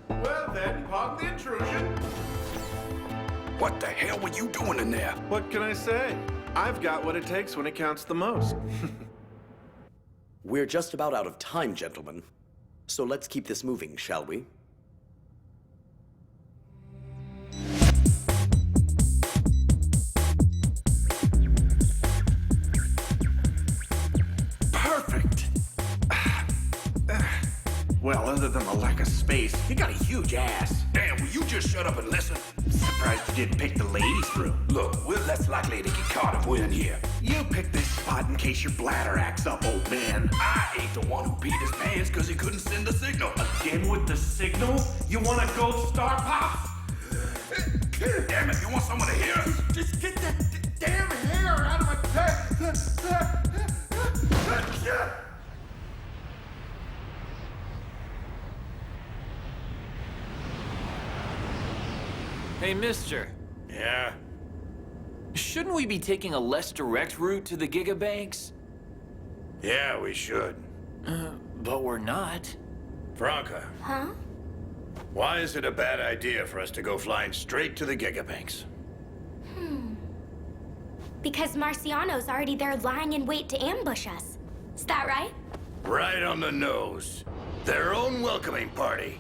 Well then, pardon the intrusion. What the hell were you doing in there? What can I say? I've got what it takes when it counts the most. We're just about out of time, gentlemen. So let's keep this moving, shall we? Perfect! Well, other than the lack of space, you got a huge ass. Damn, will you just shut up and listen? Surprised you didn't pick the ladies' room. Look, we're less likely to get caught if we're in here. You picked this spot in case your bladder acts up, old man. I ain't the one who peed his pants because he couldn't send the signal. Again with the signal? You want a gold star, Pops? Damn it, you want someone to hear us? Just get the damn hair out of my head! Hey, mister. Yeah? Shouldn't we be taking a less direct route to the Gigabanks? Yeah, we should. But we're not. Franca. Huh? Why is it a bad idea for us to go flying straight to the Gigabanks? Because Marciano's already there lying in wait to ambush us. Is that right? Right on the nose. Their own welcoming party.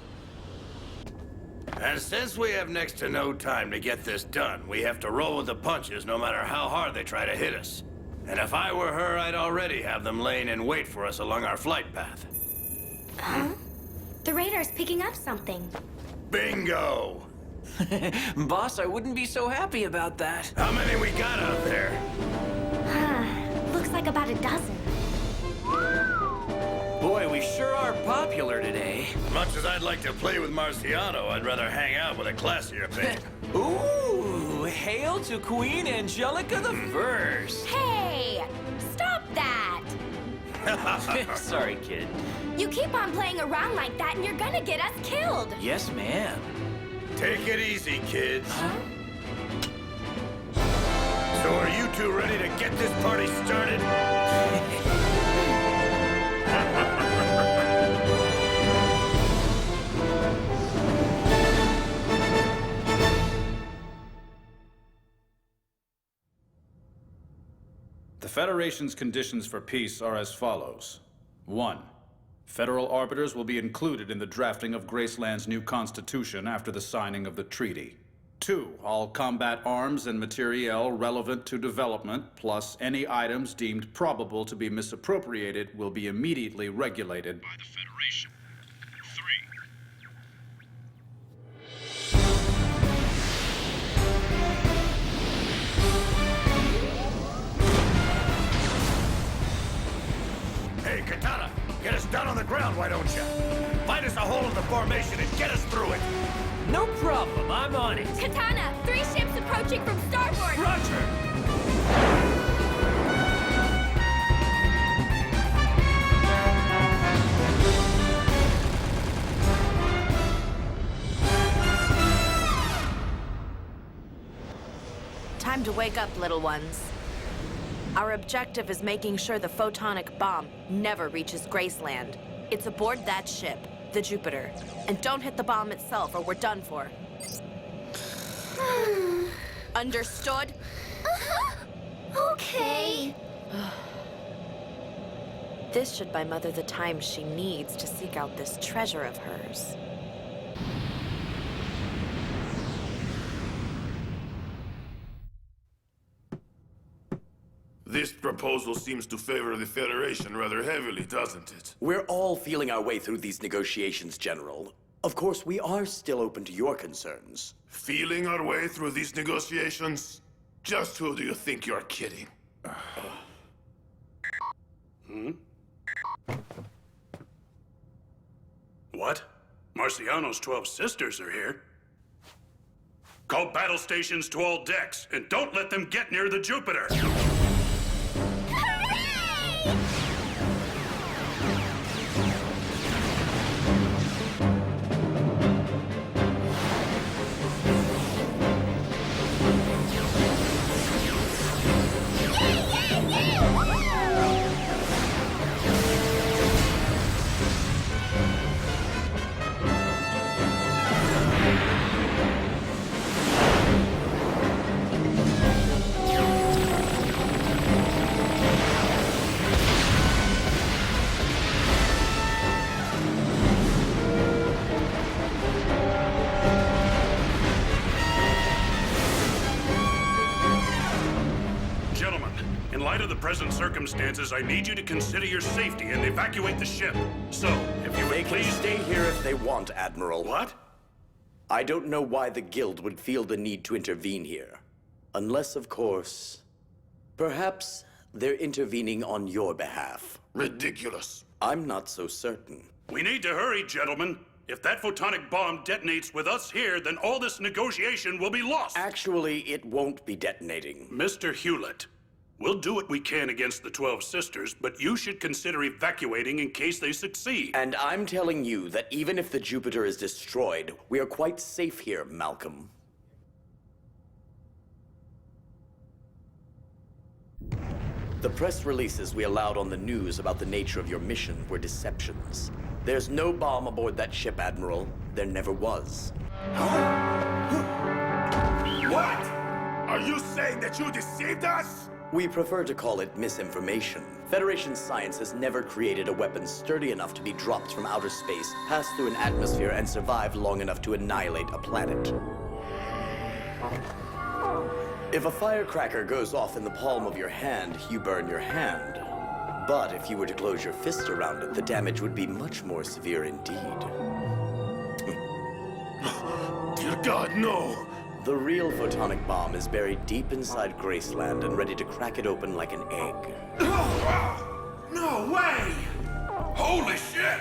And since we have next to no time to get this done, we have to roll with the punches no matter how hard they try to hit us. And if I were her, I'd already have them laying in wait for us along our flight path. Huh? The radar's picking up something. Bingo! Boss, I wouldn't be so happy about that. How many we got out there? Looks like about a dozen. Boy, we sure are popular today. Much as I'd like to play with Marciano, I'd rather hang out with a classier pig. Ooh, hail to Queen Angelica the First. Hey! Stop that! Sorry, kid. You keep on playing around like that and you're gonna get us killed! Yes, ma'am. Take it easy, kids. So are you two ready to get this party started? The Federation's conditions for peace are as follows. 1. Federal arbiters will be included in the drafting of Graceland's new constitution after the signing of the treaty. 2. All combat arms and materiel relevant to development, plus any items deemed probable to be misappropriated, will be immediately regulated by the Federation. 3. Hey, Katana, get us down on the ground, why don't you? Find us a hole in the formation and get us through it. No problem, I'm on it. Katana, 3 ships approaching from starboard! Roger! Time to wake up, little ones. Our objective is making sure the photonic bomb never reaches Graceland. It's aboard that ship, the Jupiter. And don't hit the bomb itself or we're done for. Understood? Okay. This should buy Mother the time she needs to seek out this treasure of hers. This proposal seems to favor the Federation rather heavily, doesn't it? We're all feeling our way through these negotiations, General. Of course, we are still open to your concerns. Feeling our way through these negotiations? Just who do you think you're kidding? What? Marciano's 12 sisters are here? Call battle stations to all decks, and don't let them get near the Jupiter! In light of the present circumstances, I need you to consider your safety and evacuate the ship. So, if you would They can please... stay here if they want, Admiral. What? I don't know why the Guild would feel the need to intervene here. Unless, of course, perhaps they're intervening on your behalf. Ridiculous. I'm not so certain. We need to hurry, gentlemen. If that photonic bomb detonates with us here, then all this negotiation will be lost. Actually, it won't be detonating. Mr. Hewlett, we'll do what we can against the 12 Sisters, but you should consider evacuating in case they succeed. And I'm telling you that even if the Jupiter is destroyed, we are quite safe here, Malcolm. The press releases we allowed on the news about the nature of your mission were deceptions. There's no bomb aboard that ship, Admiral. There never was. What? Are you saying that you deceived us? We prefer to call it misinformation. Federation science has never created a weapon sturdy enough to be dropped from outer space, pass through an atmosphere, and survive long enough to annihilate a planet. If a firecracker goes off in the palm of your hand, you burn your hand. But if you were to close your fist around it, the damage would be much more severe indeed. Dear God, no! The real photonic bomb is buried deep inside Graceland and ready to crack it open like an egg. No way! Holy shit!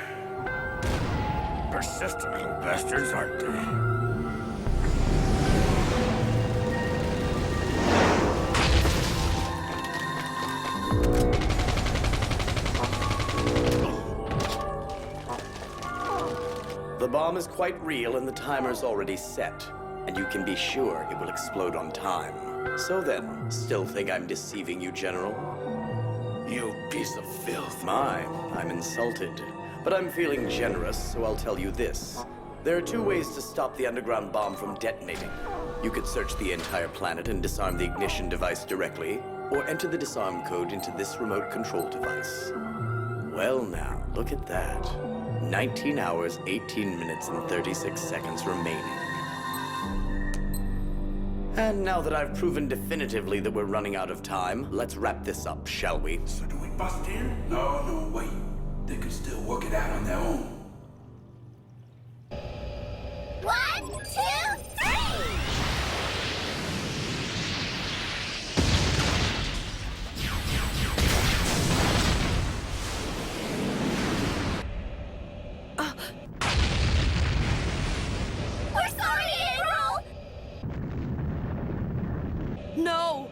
Persistent little bastards, aren't they? The bomb is quite real and the timer's already set. And you can be sure it will explode on time. So then, still think I'm deceiving you, General? You piece of filth. I'm insulted. But I'm feeling generous, so I'll tell you this. There are two ways to stop the underground bomb from detonating. You could search the entire planet and disarm the ignition device directly, or enter the disarm code into this remote control device. Well now, look at that. 19 hours, 18 minutes, and 36 seconds remaining. And now that I've proven definitively that we're running out of time, let's wrap this up, shall we? So do we bust in? No, wait. They could still work it out on their own. 1, 2, 3! We're sorry, April! No!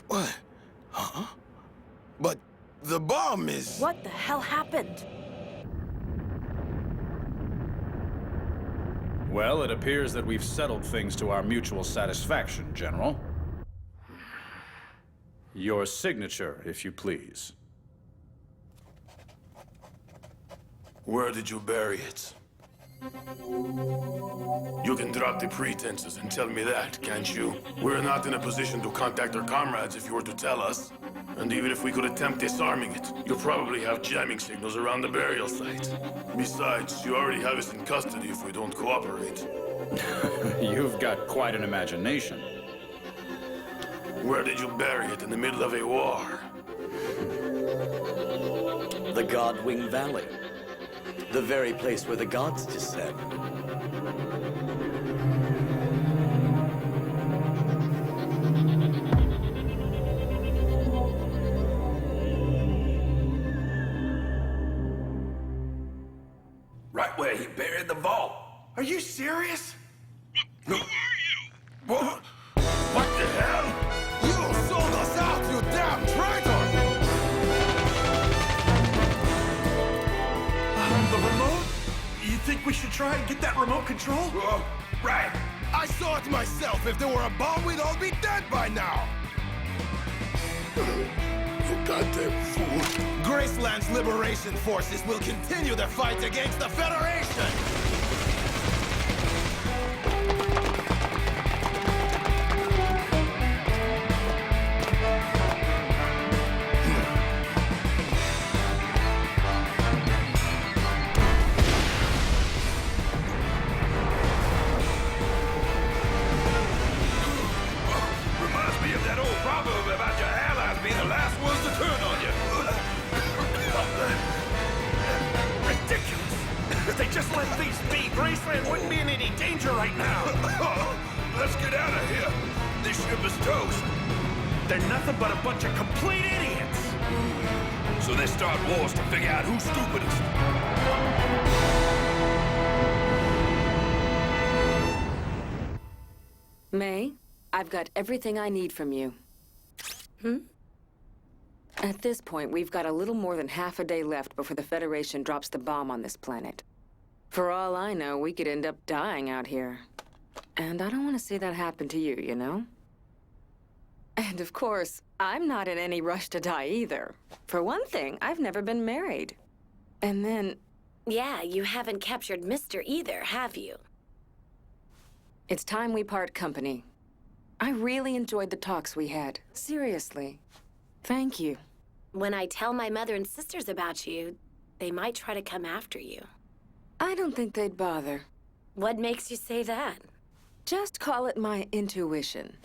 What? Huh? But the bomb is... What the hell happened? Well, it appears that we've settled things to our mutual satisfaction, General. Your signature, if you please. Where did you bury it? You can drop the pretenses and tell me that, can't you? We're not in a position to contact our comrades if you were to tell us. And even if we could attempt disarming it, you'll probably have jamming signals around the burial site. Besides, you already have us in custody if we don't cooperate. You've got quite an imagination. Where did you bury it in the middle of a war? The Godwing Valley. The very place where the gods descend. Right where he buried the vault. Are you serious? Who are you? What? What the hell? You sold us out, you damn traitor! The remote? You think we should try and get that remote control? Right. I saw it myself. If there were a bomb, we'd all be dead by now. You goddamn fool. Graceland's liberation forces will continue their fight against the Federation! Reminds me of that old proverb about your allies being the last ones to turn on you. Ridiculous! If they just let things be, Graceland wouldn't be in any danger right now. Let's get out of here. This ship is toast. They're nothing but a bunch of complete idiots. So they start wars to figure out who's stupidest. May, I've got everything I need from you. At this point, we've got a little more than half a day left before the Federation drops the bomb on this planet. For all I know, we could end up dying out here. And I don't want to see that happen to you, you know? And of course, I'm not in any rush to die either. For one thing, I've never been married. And then... Yeah, you haven't captured Mr. either, have you? It's time we part company. I really enjoyed the talks we had. Seriously. Thank you. When I tell my mother and sisters about you, they might try to come after you. I don't think they'd bother. What makes you say that? Just call it my intuition.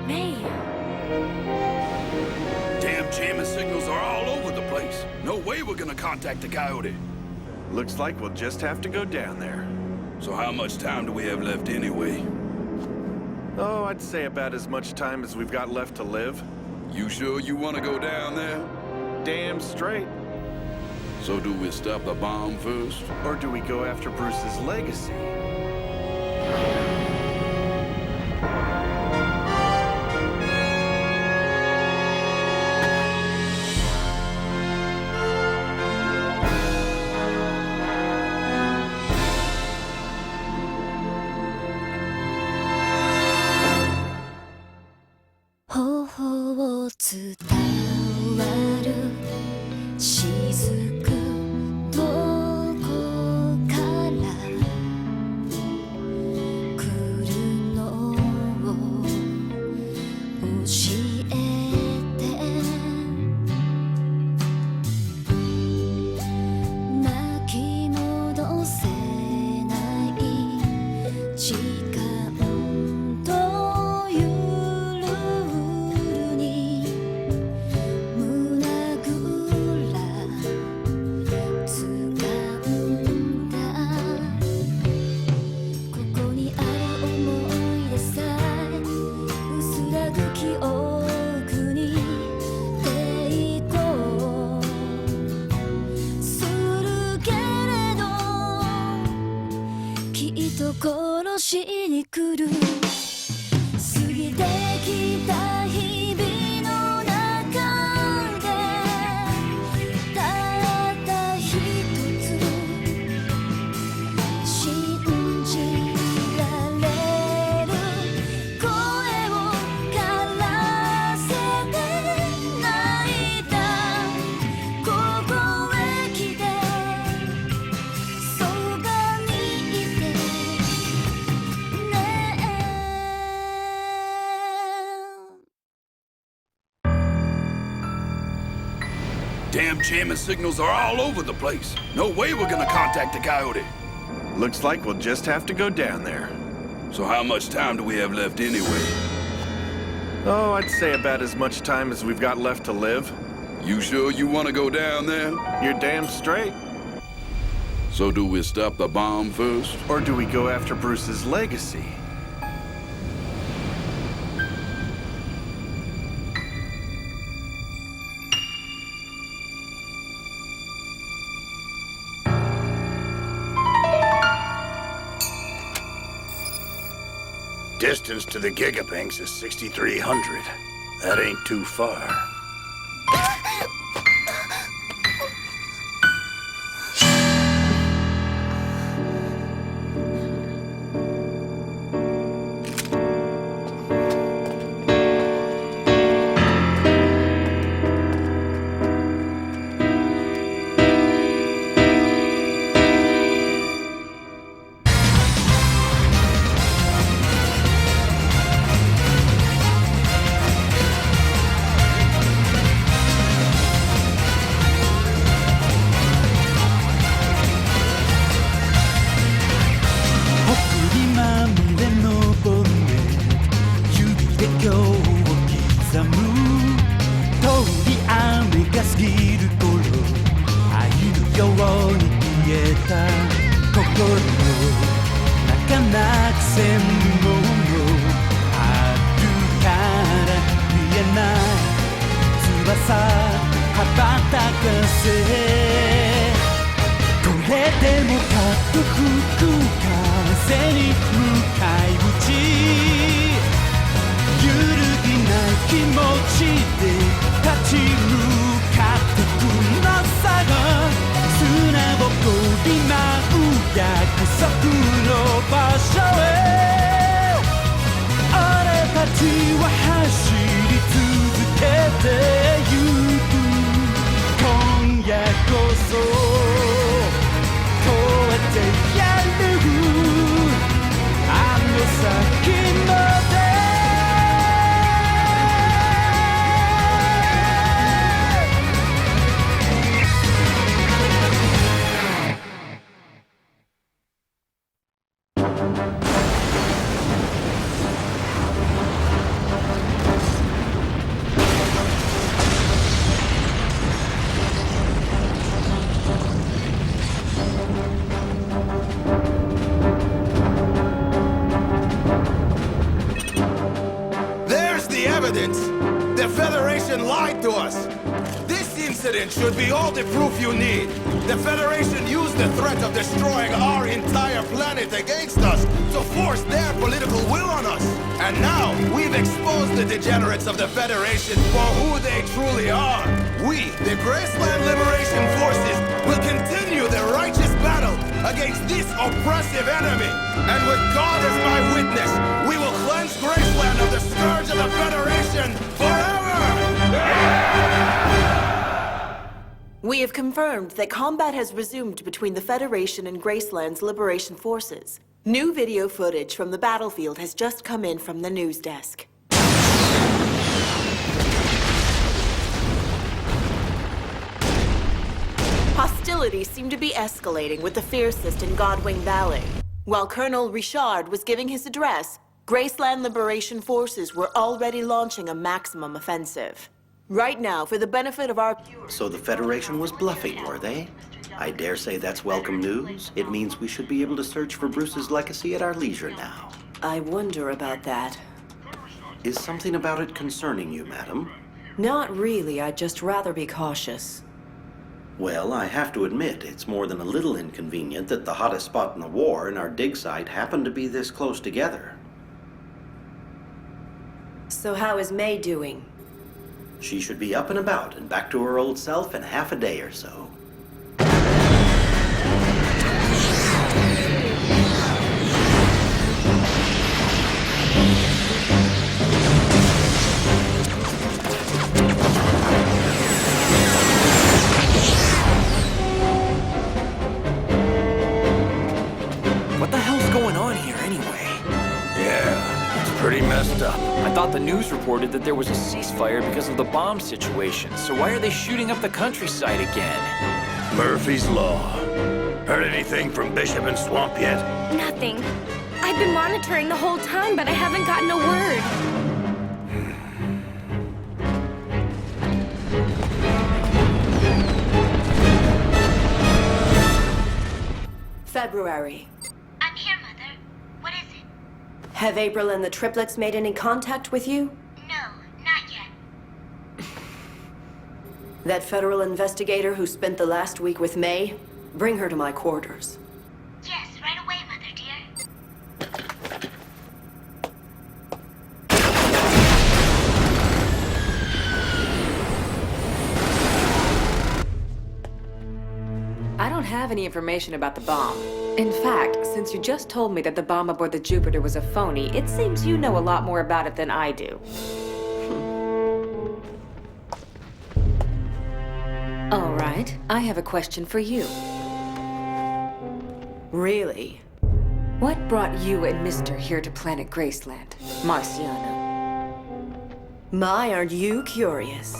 May. Damn jamming signals are all over the place. No way we're gonna contact the Coyote. Looks like we'll just have to go down there. So how much time do we have left anyway? Oh, I'd say about as much time as we've got left to live. You sure you want to go down there? Damn straight. So do we stop the bomb first? Or do we go after Bruce's legacy? Damn jamming signals are all over the place. No way we're gonna contact the Coyote. Looks like we'll just have to go down there. So how much time do we have left anyway? Oh, I'd say about as much time as we've got left to live. You sure you want to go down there? You're damn straight. So do we stop the bomb first? Or do we go after Bruce's legacy? Distance to the Gigabanks is 6,300. That ain't too far. The Federation lied to us. This incident should be all the proof you need. The Federation used the threat of destroying our entire planet against us to force their political will on us. And now, we've exposed the degenerates of the Federation for who they truly are. We, the Graceland Liberation Forces, will continue the righteous battle against this oppressive enemy. And with God as my witness, we will cleanse Graceland of the scourge of the Federation forever! We have confirmed that combat has resumed between the Federation and Graceland's Liberation Forces. New video footage from the battlefield has just come in from the news desk. Hostilities seem to be escalating with the fiercest in Godwing Valley. While Colonel Richard was giving his address, Graceland Liberation Forces were already launching a maximum offensive. Right now, for the benefit of our viewers... So the Federation was bluffing, were they? I dare say that's welcome news. It means we should be able to search for Bruce's legacy at our leisure now. I wonder about that. Is something about it concerning you, madam? Not really. I'd just rather be cautious. Well, I have to admit, it's more than a little inconvenient that the hottest spot in the war and our dig site happen to be this close together. So how is May doing? She should be up and about and back to her old self in half a day or so. What the hell's going on here anyway? Yeah, it's pretty messed up. I thought the news reported that there was a ceasefire because of the bomb situation, so why are they shooting up the countryside again? Murphy's Law. Heard anything from Bishop and Swamp yet? Nothing. I've been monitoring the whole time, but I haven't gotten a word. February. I'm here, Mother. What is it? Have April and the triplets made any contact with you? No, not yet. That federal investigator who spent the last week with May? Bring her to my quarters. Yes, right away, Mother dear. I don't have any information about the bomb. In fact, since you just told me that the bomb aboard the Jupiter was a phony, it seems you know a lot more about it than I do. All right, I have a question for you. Really? What brought you and Mr. here to planet Graceland, Marciano? My, aren't you curious?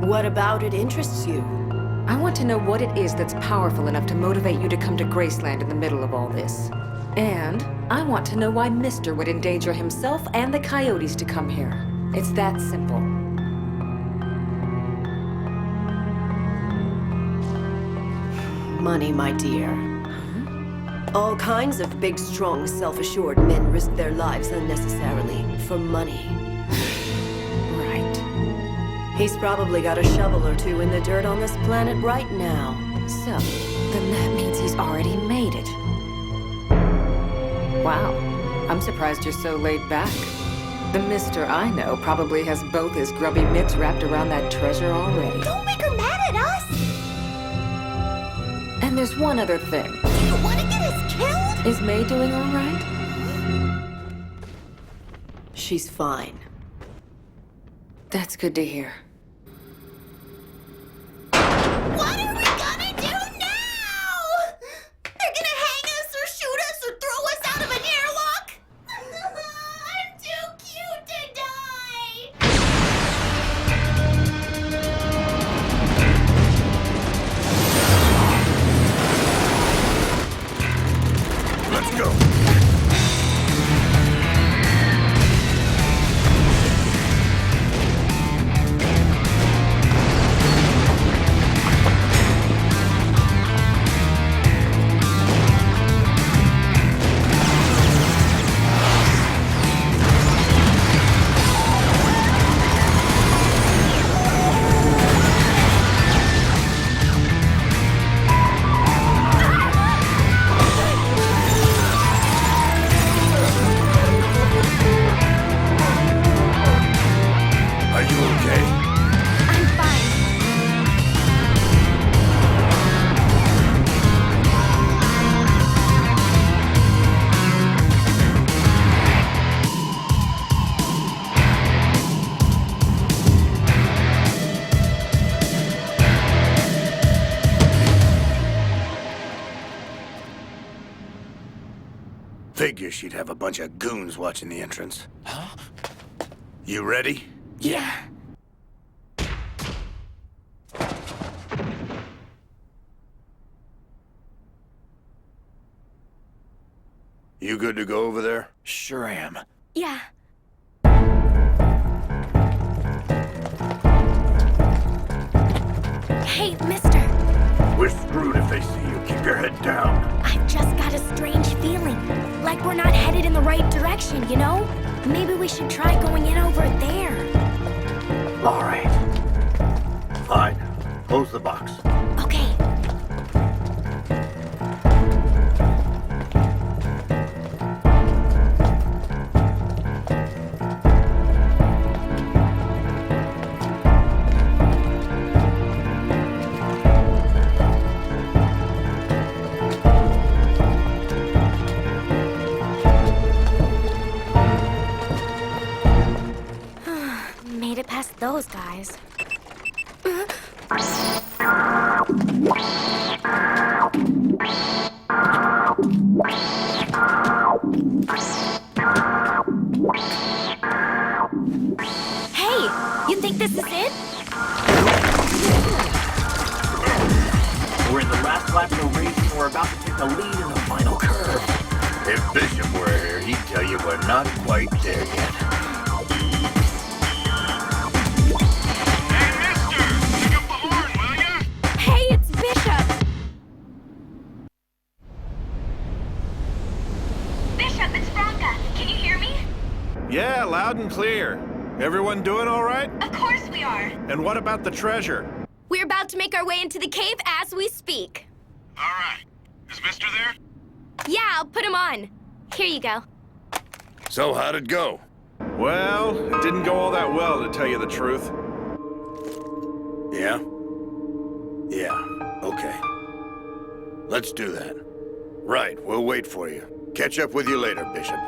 What about it interests you? I want to know what it is that's powerful enough to motivate you to come to Graceland in the middle of all this. And I want to know why Mr. would endanger himself and the Coyotes to come here. It's that simple. Money, my dear. All kinds of big, strong, self-assured men risk their lives unnecessarily for money. He's probably got a shovel or two in the dirt on this planet right now. So, then that means he's already made it. Wow, I'm surprised you're so laid back. The Mr. I know probably has both his grubby mitts wrapped around that treasure already. Don't make her mad at us! And there's one other thing. Do you want to get us killed? Is May doing all right? She's fine. That's good to hear. What are we gonna do now? They're gonna hang us or shoot us or throw us out of an airlock? I'm too cute to die. Let's go. Figure she'd have a bunch of goons watching the entrance. Huh? You ready? Yeah. You good to go over there? Sure am. Yeah. Hey, mister. We're screwed if they see you. Keep your head down. I just got a strange feeling. Like we're not headed in the right direction, you know? Maybe we should try going in over there. All right. Fine. Close the box. Okay. Made it past those guys. Hey, you think this is it? We're in the last lap of the race, and we're about to take the lead in the final curve. If Bishop were here, he'd tell you we're not quite there yet. Hey, it's Bishop! Bishop, it's Bronca. Can you hear me? Yeah, loud and clear. Everyone doing all right? Of course we are. And what about the treasure? We're about to make our way into the cave as we speak. All right. Is Mister there? Yeah, I'll put him on. Here you go. So how'd it go? Well, it didn't go all that well, to tell you the truth. Yeah? Yeah, okay. Let's do that. Right, we'll wait for you. Catch up with you later, Bishop.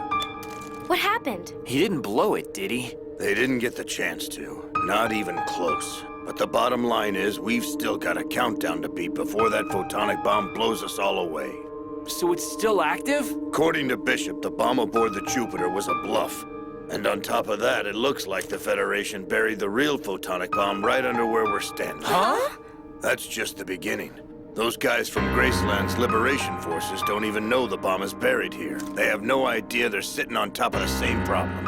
What happened? He didn't blow it, did he? They didn't get the chance to. Not even close. But the bottom line is, we've still got a countdown to beat before that photonic bomb blows us all away. So it's still active? According to Bishop, the bomb aboard the Jupiter was a bluff. And on top of that, it looks like the Federation buried the real photonic bomb right under where we're standing. Huh? That's just the beginning. Those guys from Graceland's Liberation Forces don't even know the bomb is buried here. They have no idea they're sitting on top of the same problem.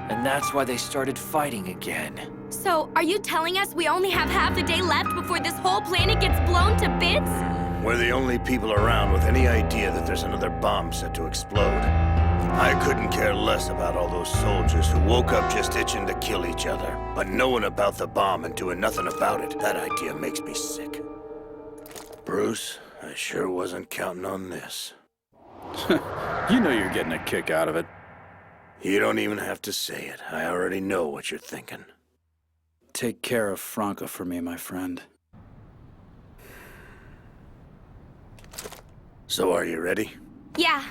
And that's why they started fighting again. So, are you telling us we only have half the day left before this whole planet gets blown to bits? We're the only people around with any idea that there's another bomb set to explode. I couldn't care less about all those soldiers who woke up just itching to kill each other. But knowing about the bomb and doing nothing about it, that idea makes me sick. Bruce, I sure wasn't counting on this. You know you're getting a kick out of it. You don't even have to say it. I already know what you're thinking. Take care of Franca for me, my friend. So are you ready? Yeah.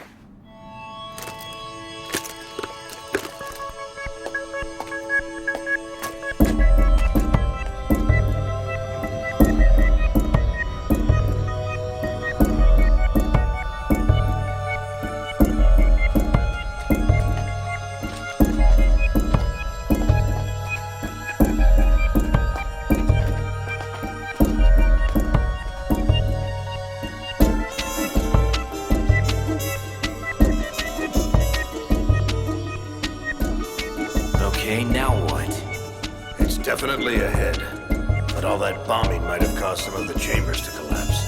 Okay, now what? It's definitely ahead. But all that bombing might have caused some of the chambers to collapse.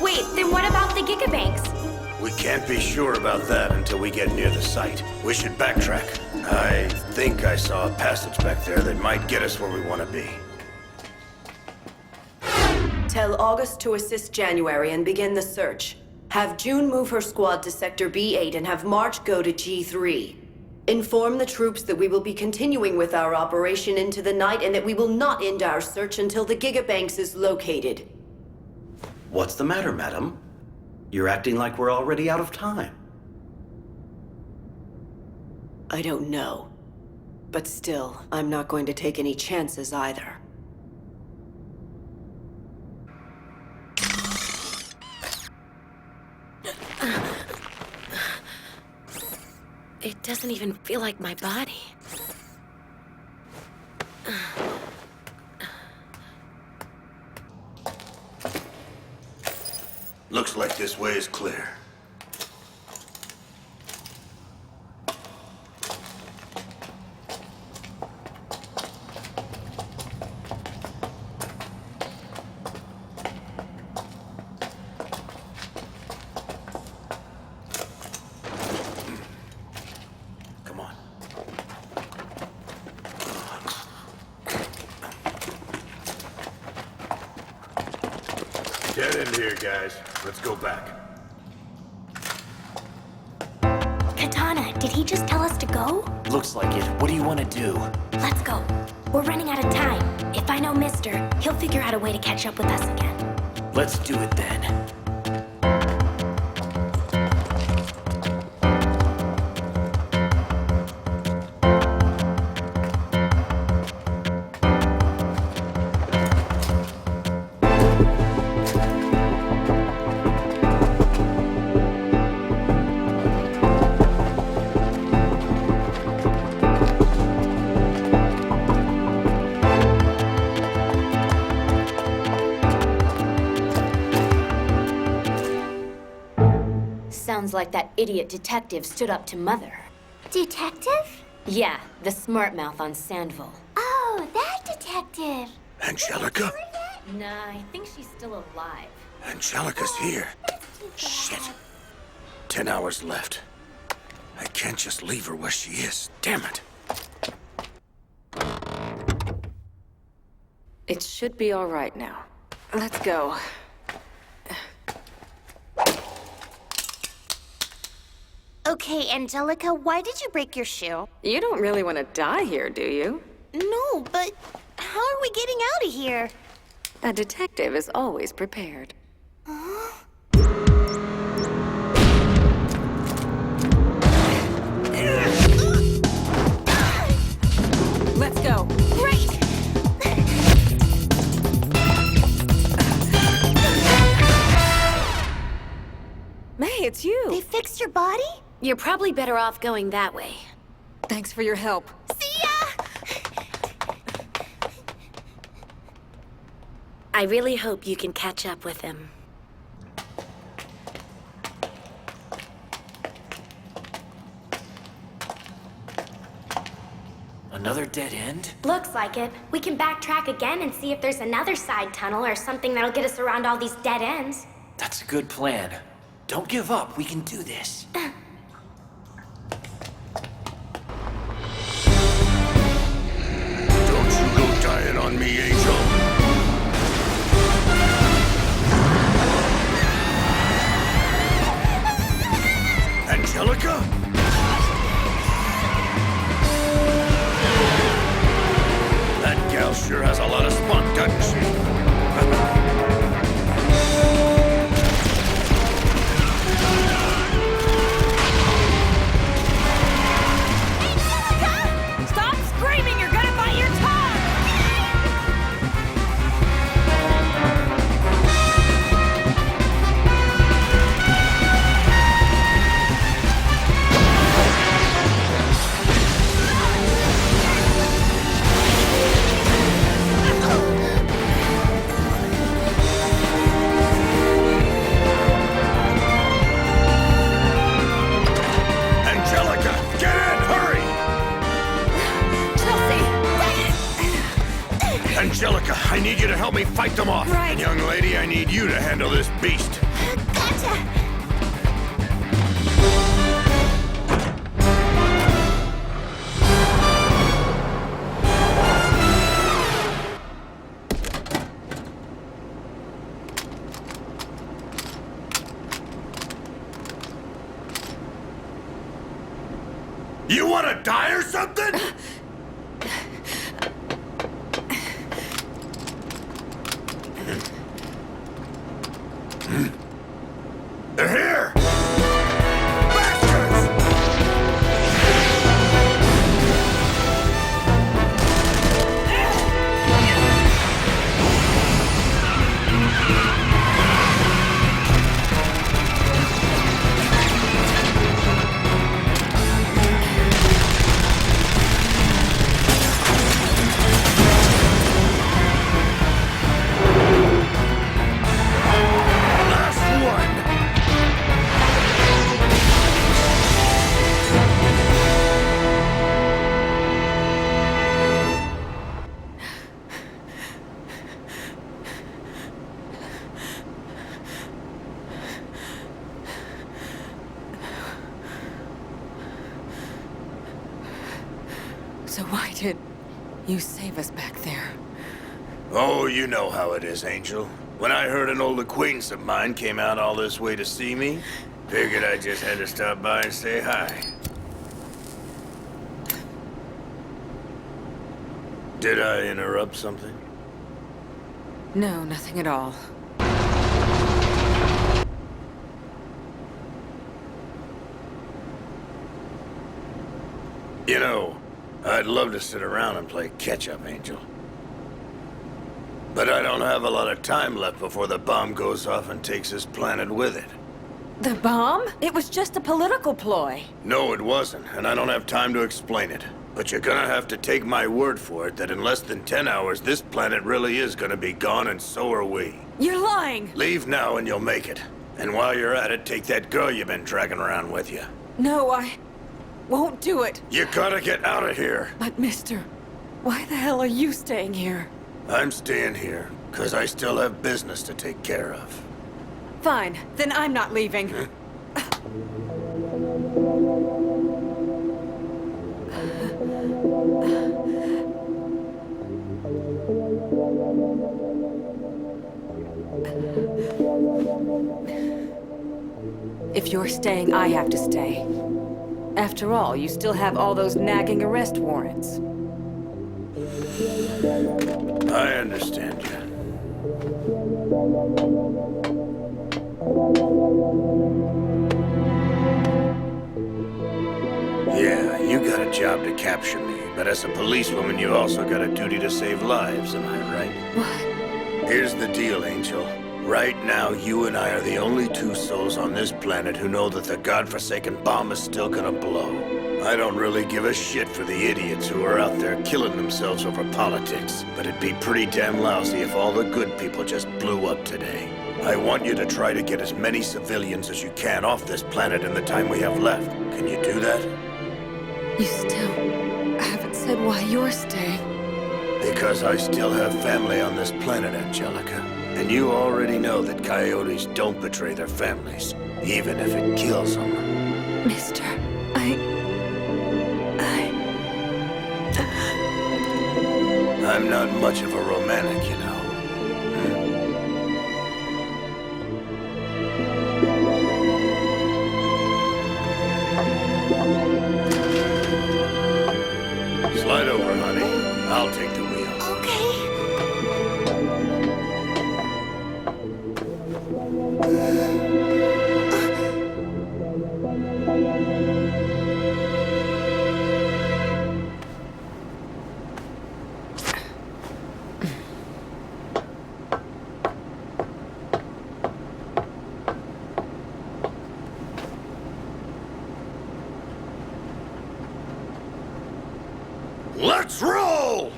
Wait, then what about the gigabanks? We can't be sure about that until we get near the site. We should backtrack. I think I saw a passage back there that might get us where we want to be. Tell August to assist January and begin the search. Have June move her squad to Sector B8 and have March go to G3. Inform the troops that we will be continuing with our operation into the night and that we will not end our search until the Gigabanks is located. What's the matter, madam? You're acting like we're already out of time. I don't know. But still, I'm not going to take any chances either. It doesn't even feel like my body. Looks like this way is clear. Get in here, guys. Let's go back. Katana, did he just tell us to go? Looks like it. What do you want to do? Let's go. We're running out of time. If I know Mister, he'll figure out a way to catch up with us again. Let's do it then. idiot detective stood up to Mother. Detective? Yeah, the smart mouth on Sandville. Oh, that detective. Angelica? Nah, I think she's still alive. Angelica's here. Shit. 10 hours left. I can't just leave her where she is. Damn it. It should be all right now. Let's go. Okay, Angelica, why did you break your shoe? You don't really want to die here, do you? No, but how are we getting out of here? A detective is always prepared. Let's go. Great! May, it's you. They fixed your body? You're probably better off going that way. Thanks for your help. See ya! I really hope you can catch up with him. Another dead end? Looks like it. We can backtrack again and see if there's another side tunnel or something that'll get us around all these dead ends. That's a good plan. Don't give up. We can do this. Don't you go dying on me, Angel. Angelica? That gal sure has a lot of spunk, doesn't she? Stop screaming! You're gonna bite your tongue! Angelica, get in! Hurry! Angelica, I need you to help me fight them off. Right. And young lady, I need you to handle this beast. Gotcha! You want to die or something? They're here! Bastards! Last one! So why did you save us back there? Oh, you know how it is, Angel. When I heard an old acquaintance of mine came out all this way to see me, figured I just had to stop by and say hi. Did I interrupt something? No, nothing at all. You know, I'd love to sit around and play catch-up, Angel. But I don't have a lot of time left before the bomb goes off and takes this planet with it. The bomb? It was just a political ploy. No, it wasn't, and I don't have time to explain it. But you're gonna have to take my word for it that in less than 10 hours, this planet really is gonna be gone, and so are we. You're lying! Leave now and you'll make it. And while you're at it, take that girl you've been dragging around with you. No, I won't do it. You gotta get out of here. But mister, why the hell are you staying here? I'm staying here, because I still have business to take care of. Fine, then I'm not leaving. If you're staying, I have to stay. After all, you still have all those nagging arrest warrants. I understand you. Yeah, you got a job to capture me, but as a policewoman, you also got a duty to save lives, am I right? What? Here's the deal, Angel. Right now, you and I are the only two souls on this planet who know that the godforsaken bomb is still gonna blow. I don't really give a shit for the idiots who are out there killing themselves over politics, but it'd be pretty damn lousy if all the good people just blew up today. I want you to try to get as many civilians as you can off this planet in the time we have left. Can you do that? You still haven't said why you're staying. Because I still have family on this planet, Angelica. And you already know that coyotes don't betray their families, even if it kills them. Mister, I'm not much of a romantic, you know. Slide over, honey. I'll take the wheel. Let's roll!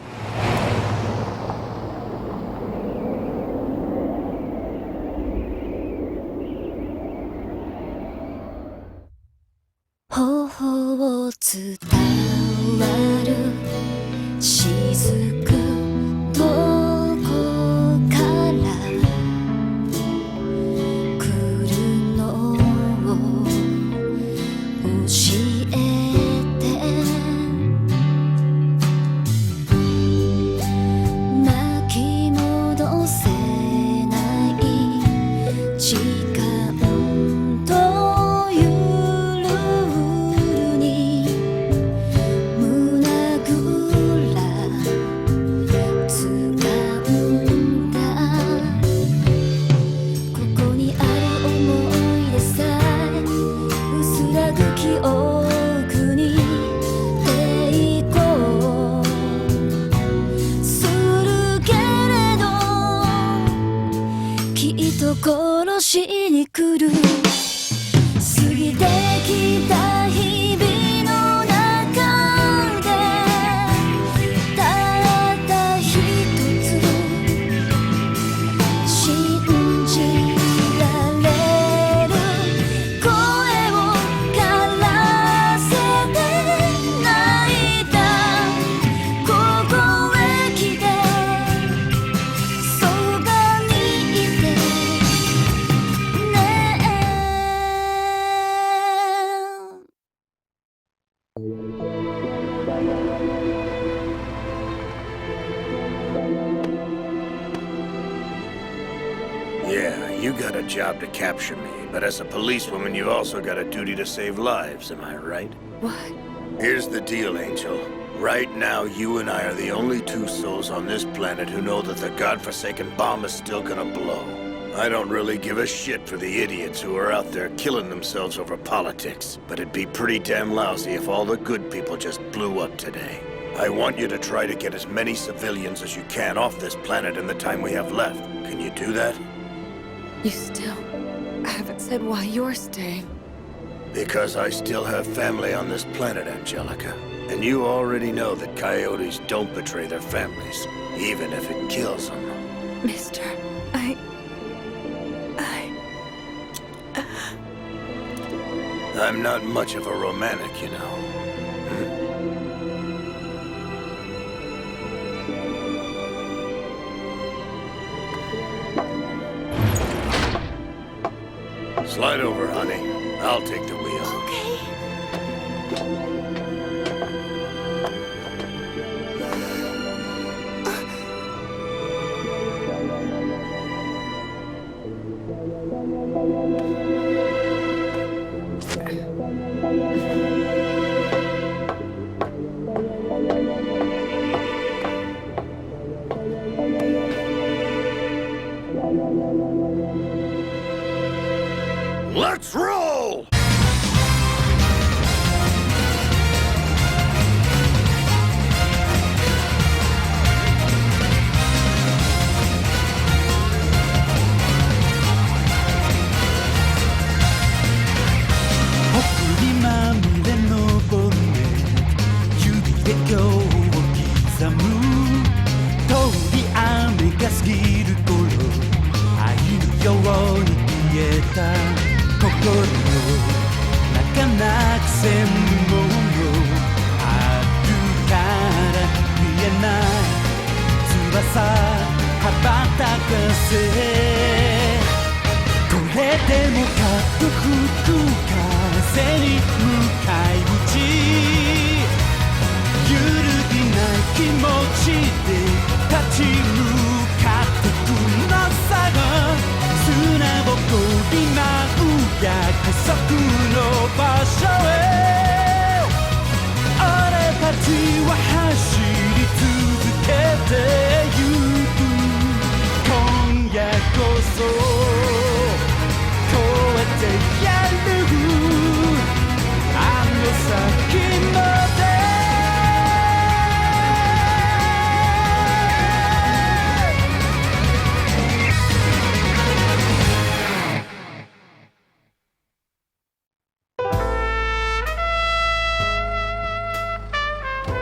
頬を伝わる雫どこから来るのを教えて巻き戻せない時間という殺しに来る過ぎてきた日々の中でたった一つ信じられる声をからせて泣いたここへ来てそばにいてYeah, you got a job to capture me, but as a policewoman, you also got a duty to save lives, am I right? What? Here's the deal, Angel. Right now, you and I are the only two souls on this planet who know that the godforsaken bomb is still gonna blow. I don't really give a shit for the idiots who are out there killing themselves over politics, but it'd be pretty damn lousy if all the good people just blew up today. I want you to try to get as many civilians as you can off this planet in the time we have left. Can you do that? You still haven't said why you're staying. Because I still have family on this planet, Angelica. And you already know that coyotes don't betray their families, even if it kills them. Mister, I'm not much of a romantic, you know. Slide over, honey. I'll take the wheel. Okay. Let's roll!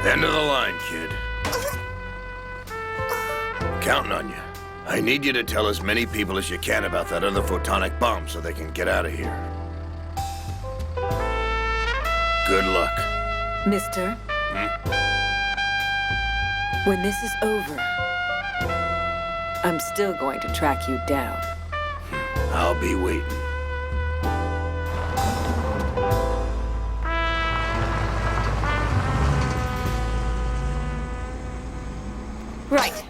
End of the line, kid. Counting on you. I need you to tell as many people as you can about that other photonic bomb so they can get out of here. Good luck. Mister, when this is over, I'm still going to track you down. I'll be waiting. Right.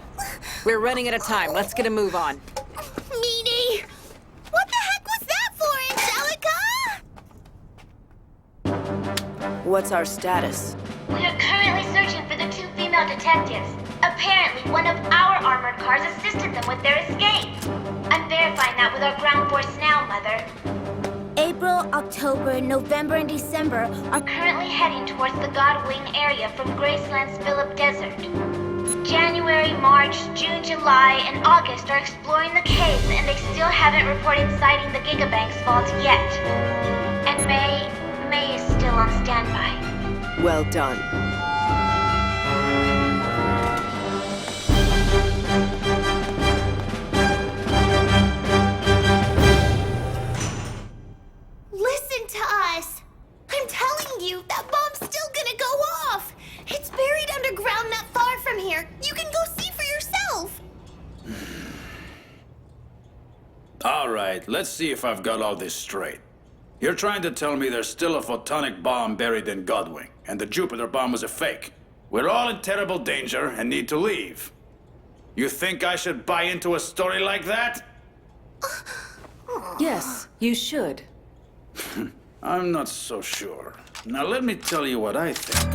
We're running out of time. Let's get a move on. Meanie! What the heck was that for, Angelica? What's our status? We are currently searching for the 2 female detectives. Apparently, one of our armored cars assisted them with their escape. I'm verifying that with our ground force now, Mother. April, October, November, and December are Currently heading towards the Godwing area from Graceland's Phillip Desert. January, March, June, July, and August are exploring the caves, and they still haven't reported sighting the Gigabanks vault yet. And May is still on standby. Well done. Listen to us. I'm telling you, that bomb's still gonna go off. It's buried underground not far from here. You can go see for yourself. All right, let's see if I've got all this straight. You're trying to tell me there's still a photonic bomb buried in Godwing, and the Jupiter bomb was a fake. We're all in terrible danger and need to leave. You think I should buy into a story like that? Yes, you should. I'm not so sure. Now let me tell you what I think.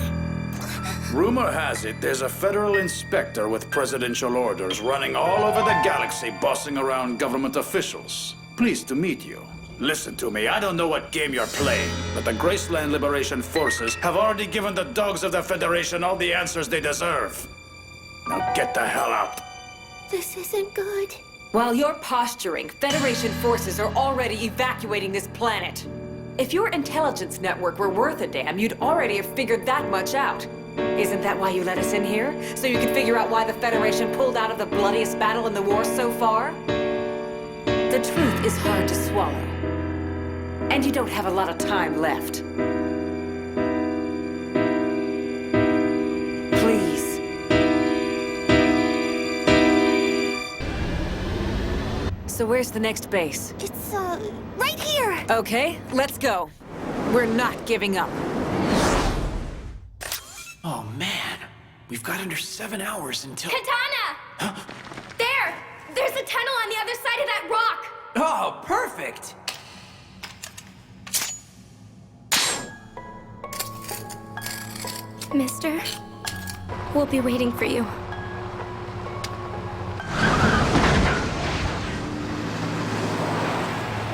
Rumor has it there's a federal inspector with presidential orders running all over the galaxy, bossing around government officials. Pleased to meet you. Listen to me, I don't know what game you're playing, but the Graceland Liberation Forces have already given the dogs of the Federation all the answers they deserve. Now get the hell out. This isn't good. While you're posturing, Federation forces are already evacuating this planet. If your intelligence network were worth a damn, you'd already have figured that much out. Isn't that why you let us in here? So you can figure out why the Federation pulled out of the bloodiest battle in the war so far? The truth is hard to swallow. And you don't have a lot of time left. Please. So where's the next base? It's, right here! Okay, let's go. We're not giving up. Oh, man. We've got under 7 hours until... Katana! There! There's a tunnel on the other side of that rock! Oh, perfect! Mister, we'll be waiting for you.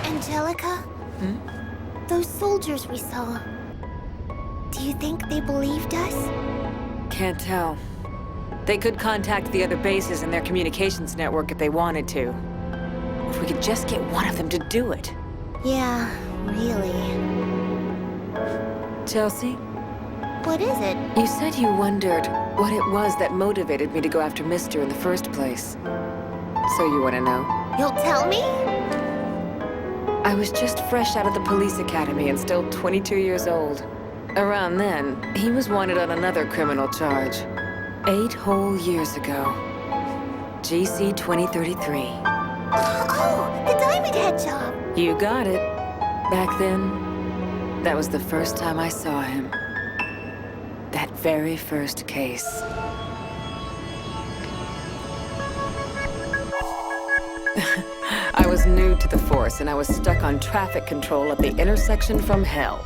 Angelica? Those soldiers we saw. Do you think they believed us? Can't tell. They could contact the other bases in their communications network if they wanted to. If we could just get one of them to do it. Yeah, really. Chelsea? What is it? You said you wondered what it was that motivated me to go after Mister in the first place. So you want to know? You'll tell me? I was just fresh out of the police academy and still 22 years old. Around then, he was wanted on another criminal charge. 8 whole years ago. GC 2033. Oh, the Diamond Head job! You got it. Back then, that was the first time I saw him. That very first case. I was new to the force, and I was stuck on traffic control at the intersection from hell.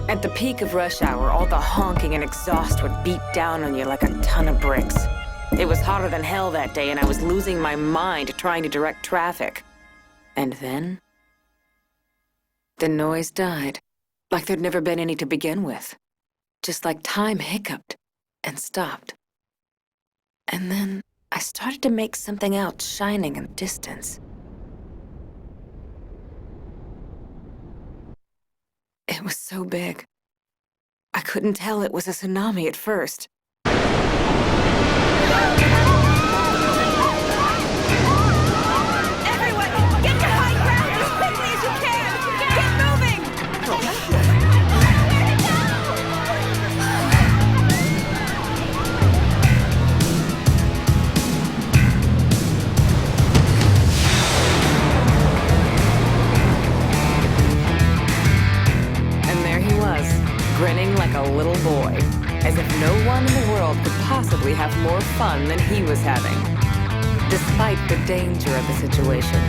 At the peak of rush hour, all the honking and exhaust would beat down on you like a ton of bricks. It was hotter than hell that day, and I was losing my mind trying to direct traffic. And then... the noise died, like there'd never been any to begin with. Just like time hiccuped and stopped. And then I started to make something out shining in the distance. It was so big. I couldn't tell it was a tsunami at first. Everyone, get to high ground as quickly as you can! Get moving! And there he was, grinning like a little boy, as if no one in the world could possibly have more fun than he was having, despite the danger of the situation.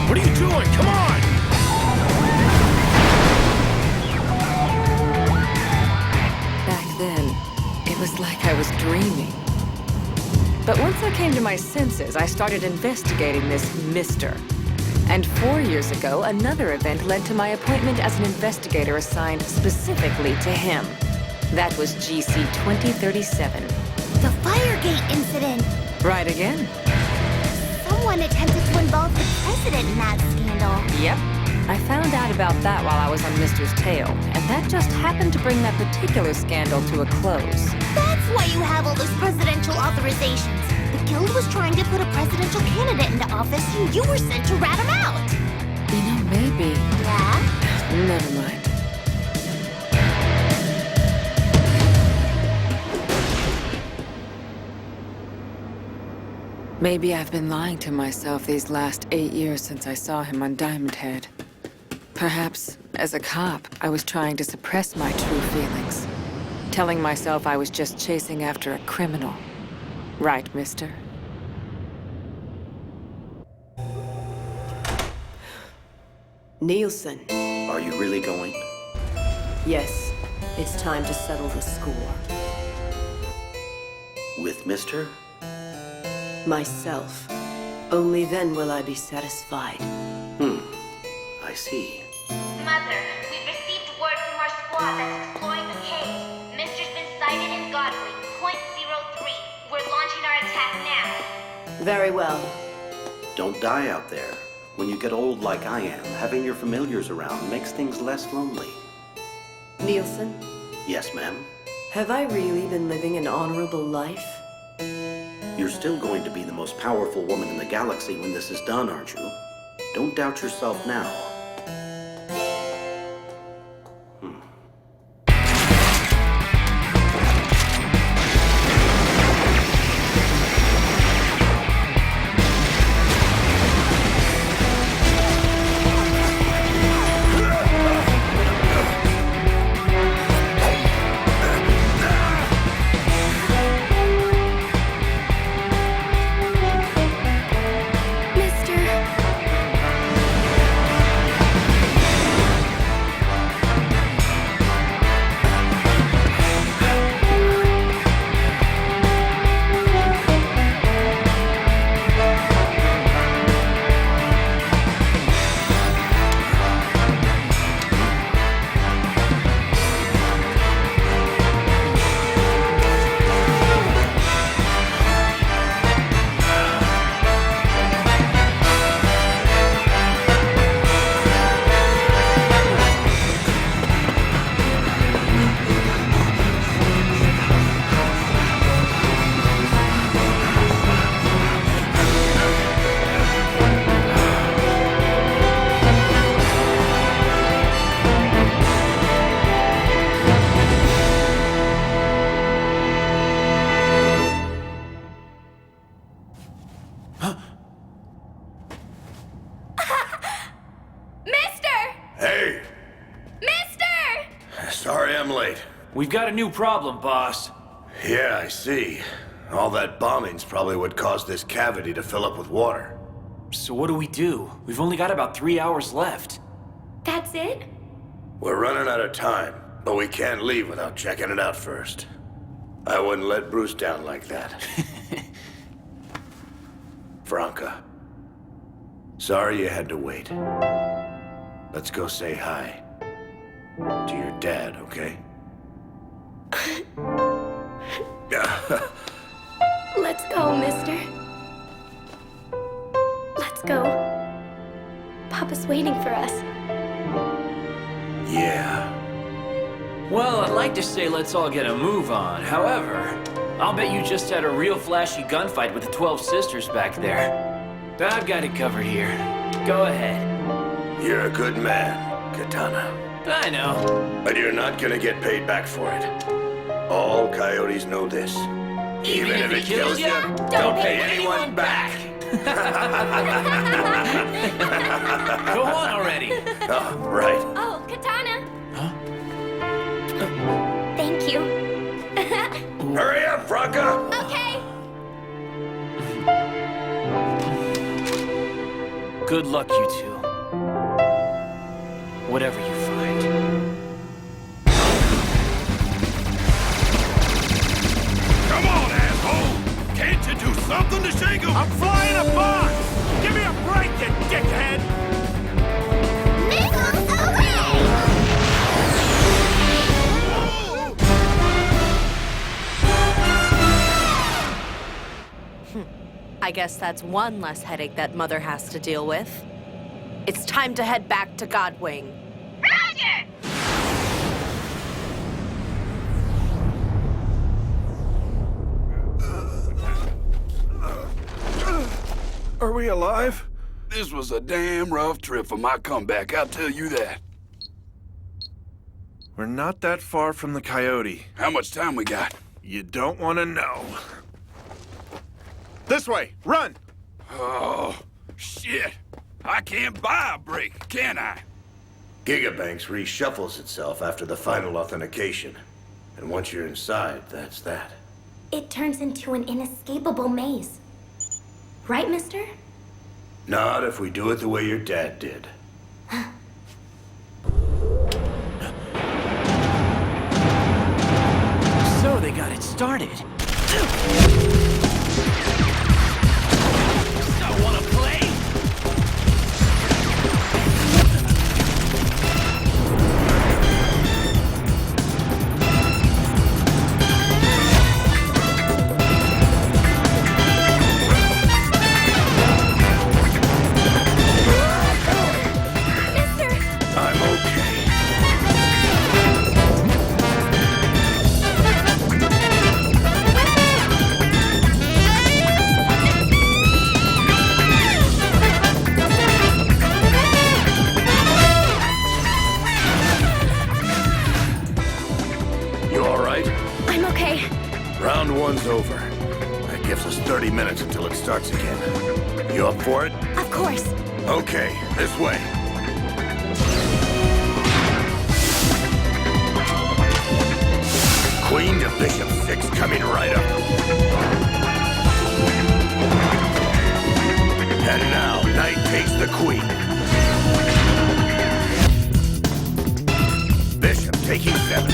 What are you doing? Come on! Back then, it was like I was dreaming. But once I came to my senses, I started investigating this Mister. And 4 years ago, another event led to my appointment as an investigator assigned specifically to him. That was GC 2037. The Firegate incident! Right again. Someone attempted to involve the president in that scandal. Yep. I found out about that while I was on Mister's tail, and that just happened to bring that particular scandal to a close. That's why you have all those presidential authorizations. The Guild was trying to put a presidential candidate into office, and you were sent to rat him out. You know, maybe. Yeah? Never mind. Maybe I've been lying to myself these last 8 years since I saw him on Diamond Head. Perhaps, as a cop, I was trying to suppress my true feelings, telling myself I was just chasing after a criminal. Right, Mister? Nielsen. Are you really going? Yes, it's time to settle the score. With Mister? Myself. Only then will I be satisfied. I see. Mother, we've received word from our squad that's exploring the cave. Mister's been sighted in Godwin, .03. We're launching our attack now. Very well. Don't die out there. When you get old like I am, having your familiars around makes things less lonely. Nielsen? Yes, ma'am? Have I really been living an honorable life? You're still going to be the most powerful woman in the galaxy when this is done, aren't you? Don't doubt yourself now. Sorry I'm late. We've got a new problem, boss. Yeah, I see. All that bombing's probably what caused this cavity to fill up with water. So what do we do? We've only got about 3 hours left. That's it? We're running out of time, but we can't leave without checking it out first. I wouldn't let Bruce down like that. Franca. Sorry you had to wait. Let's go say hi. To your dad, okay? Let's go, mister. Let's go. Papa's waiting for us. Yeah. Well, I'd like to say let's all get a move on. However, I'll bet you just had a real flashy gunfight with the 12 sisters back there. I've got it covered here. Go ahead. You're a good man, Katana. I know. But you're not gonna get paid back for it. All coyotes know this. Even if it kills you, don't pay anyone back. Go on already. Oh, right. Oh, Katana. Huh? Thank you. Hurry up, Franca. Okay. Good luck, you two. Whatever you find. Come on, asshole! Can't you do something to shake him? I'm flying a box! Give me a break, you dickhead! Missiles away! I guess that's one less headache that Mother has to deal with. It's time to head back to Godwing. Roger! Are we alive? This was a damn rough trip for my comeback, I'll tell you that. We're not that far from the Coyote. How much time we got? You don't want to know. This way! Run! Oh, shit. I can't buy a break, can I? Gigabanks reshuffles itself after the final authentication. And once you're inside, that's that. It turns into an inescapable maze. Right, mister? Not if we do it the way your dad did. So they got it started. So wanna play? I'm okay. You all right? I'm okay. Round one's over. That gives us 30 minutes until it starts again. You up for it? Of course. Okay, this way. Queen to Bishop 6 coming right up. And now, Knight takes the Queen. Bishop taking 7.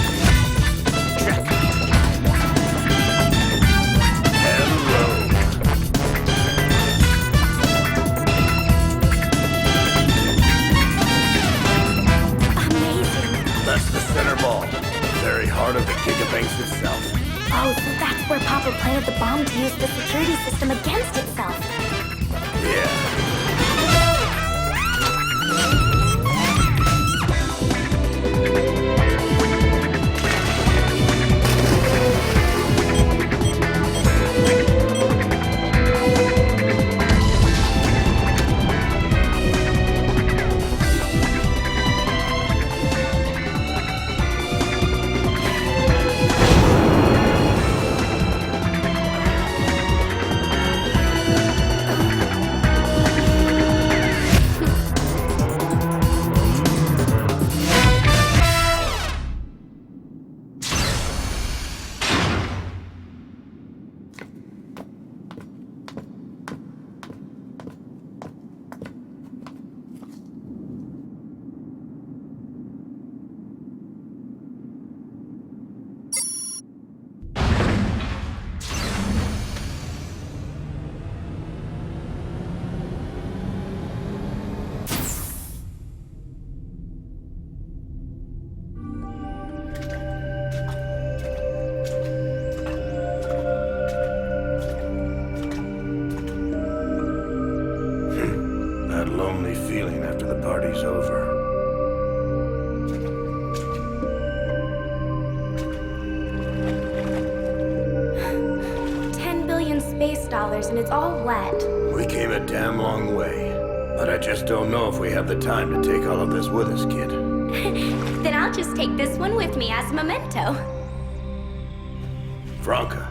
Check. Hello. That's the center ball. Very heart of the Gigabanks itself. Oh, so that's where Papa planted the bomb to use the security system against itself. Yeah. $2 and it's all wet. We came a damn long way. But I just don't know if we have the time to take all of this with us, kid. Then I'll just take this one with me as a memento. Franca.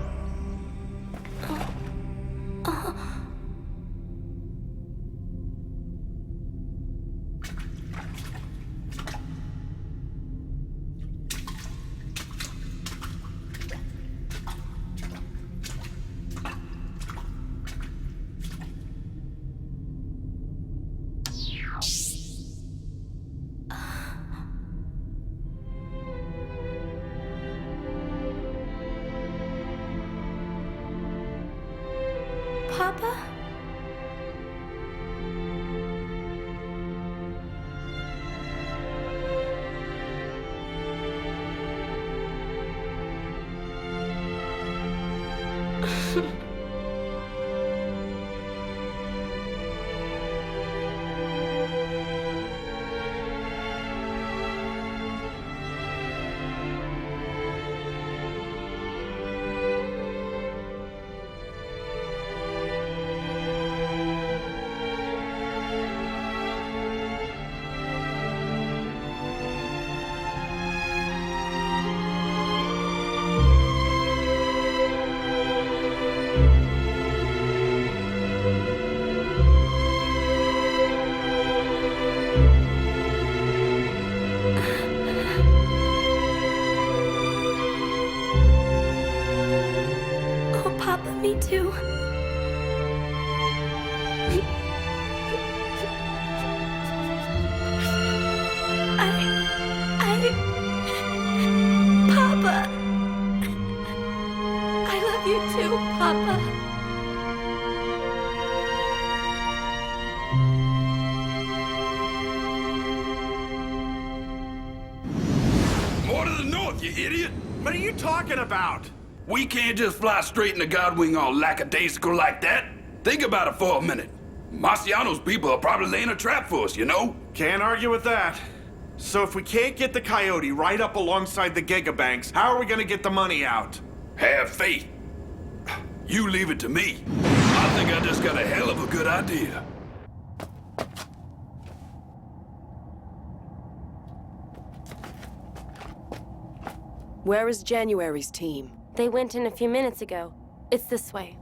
Papa? Me too. Papa. I love you too, Papa. More to the north, you idiot! What are you talking about? We can't just fly straight into Godwing all lackadaisical like that. Think about it for a minute. Marciano's people are probably laying a trap for us, you know? Can't argue with that. So if we can't get the Coyote right up alongside the gigabanks, how are we gonna get the money out? Have faith. You leave it to me. I think I just got a hell of a good idea. Where is January's team? They went in a few minutes ago. It's this way.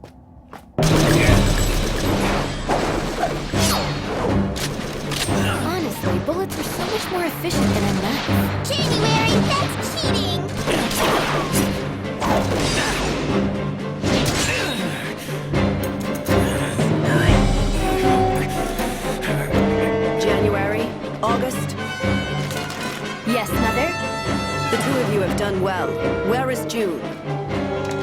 Honestly, bullets are so much more efficient than a knife. January, that's cheating! January? August? Yes, Mother? The two of you have done well. Where is June?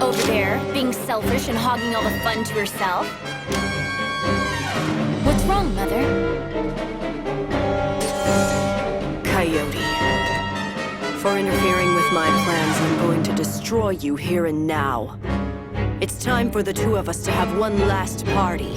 Over there, being selfish and hogging all the fun to herself. What's wrong, Mother? Coyote. For interfering with my plans, I'm going to destroy you here and now. It's time for the two of us to have one last party.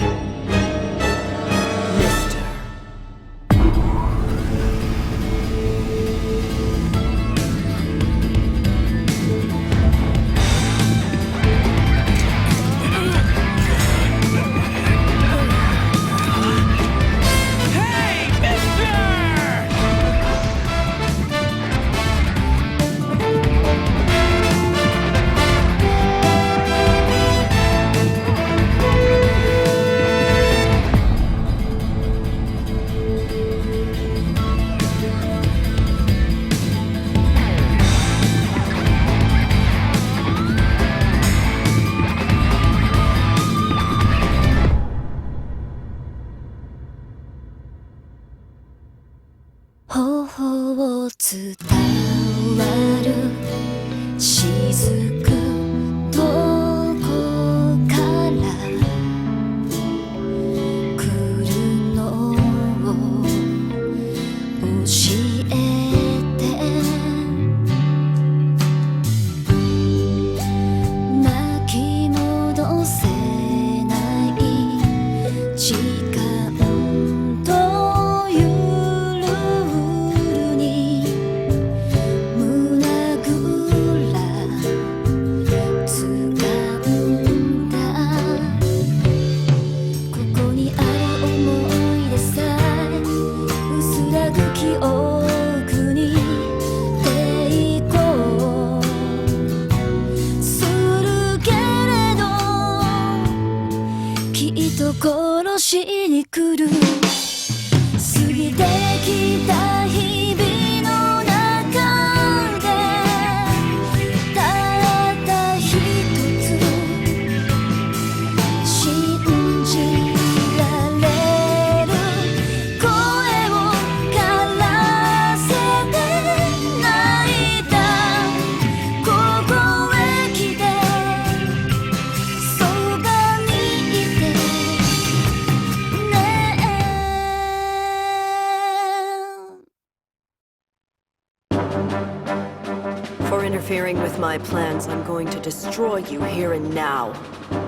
with my plans, I'm going to destroy you here and now.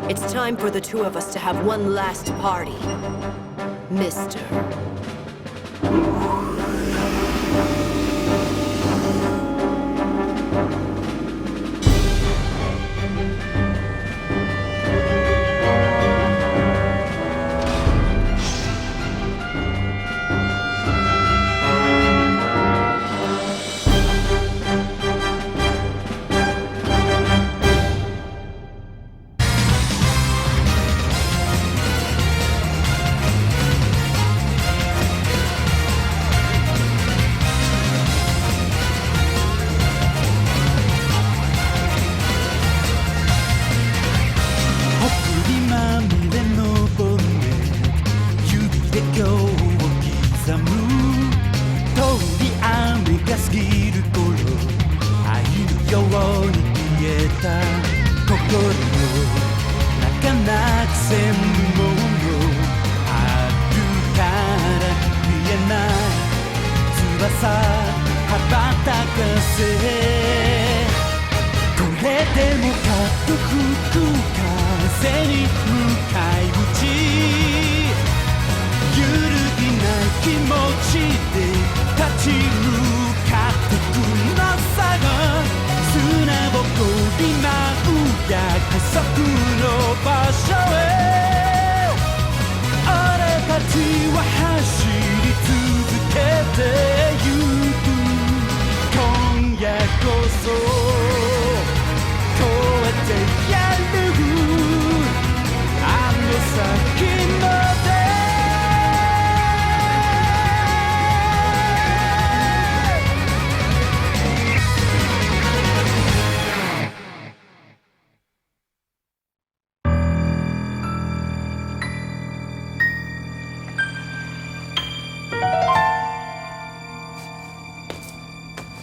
It's time for the two of us to have one last party. Mister.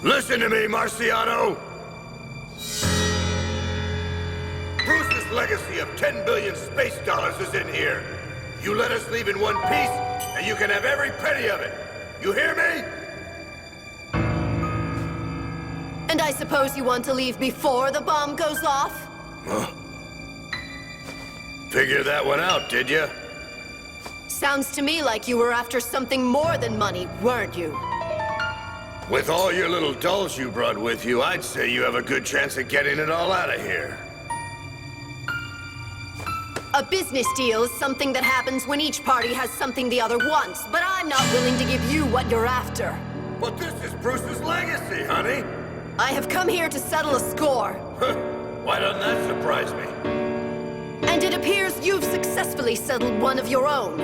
Listen to me, Marciano! Bruce's legacy of 10 billion space dollars is in here. You let us leave in one piece, and you can have every penny of it. You hear me? And I suppose you want to leave before the bomb goes off? Huh? Figure that one out, did you? Sounds to me like you were after something more than money, weren't you? With all your little dolls you brought with you, I'd say you have a good chance of getting it all out of here. A business deal is something that happens when each party has something the other wants, but I'm not willing to give you what you're after. But this is Bruce's legacy, honey. I have come here to settle a score. Why doesn't that surprise me? And it appears you've successfully settled one of your own.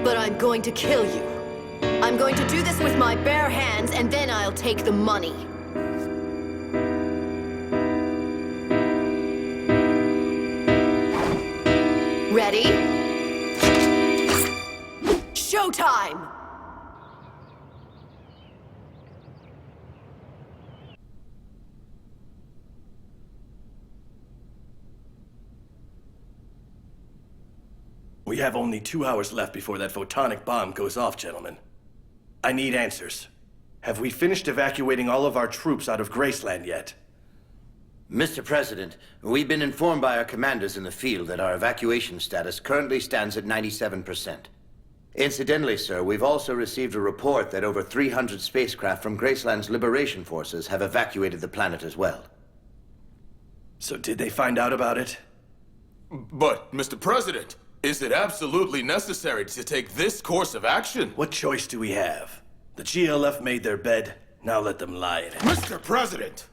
But I'm going to kill you. I'm going to do this with my bare hands, and then I'll take the money. Ready? Showtime! We have only 2 hours left before that photonic bomb goes off, gentlemen. I need answers. Have we finished evacuating all of our troops out of Graceland yet? Mr. President, we've been informed by our commanders in the field that our evacuation status currently stands at 97%. Incidentally, sir, we've also received a report that over 300 spacecraft from Graceland's liberation forces have evacuated the planet as well. So did they find out about it? But, Mr. President, is it absolutely necessary to take this course of action? What choice do we have? The GLF made their bed, now let them lie in it. Mr. President!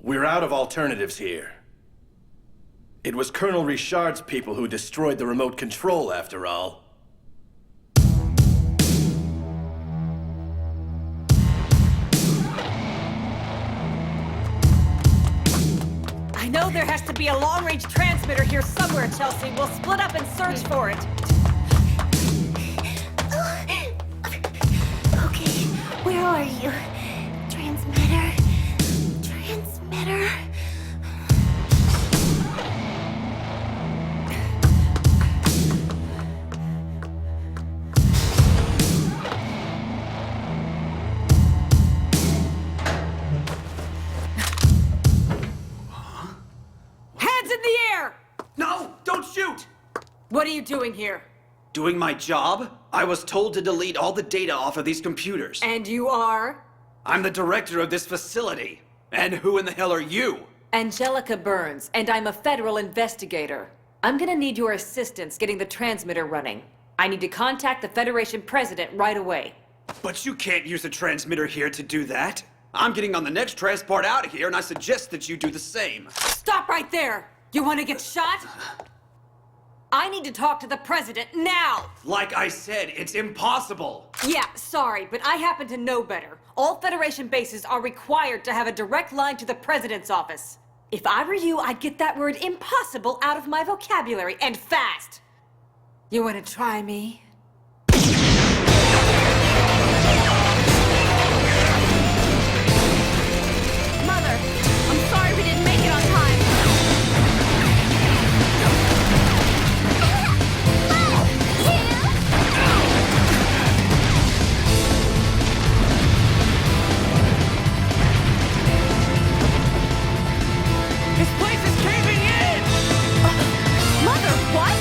We're out of alternatives here. It was Colonel Richard's people who destroyed the remote control, after all. I know there has to be a long-range transmitter here somewhere, Chelsea. We'll split up and search for it. Okay, where are you? Transmitter. Transmitter. What are you doing here? Doing my job? I was told to delete all the data off of these computers. And you are? I'm the director of this facility. And who in the hell are you? Angelica Burns, and I'm a federal investigator. I'm gonna need your assistance getting the transmitter running. I need to contact the Federation president right away. But you can't use the transmitter here to do that. I'm getting on the next transport out of here, and I suggest that you do the same. Stop right there! You wanna get shot? I need to talk to the president now! Like I said, it's impossible. Yeah, sorry, but I happen to know better. All Federation bases are required to have a direct line to the president's office. If I were you, I'd get that word impossible out of my vocabulary, and fast! You wanna try me? Mother, I'm sorry we didn't make it on time. This place is caving in! Mother, what?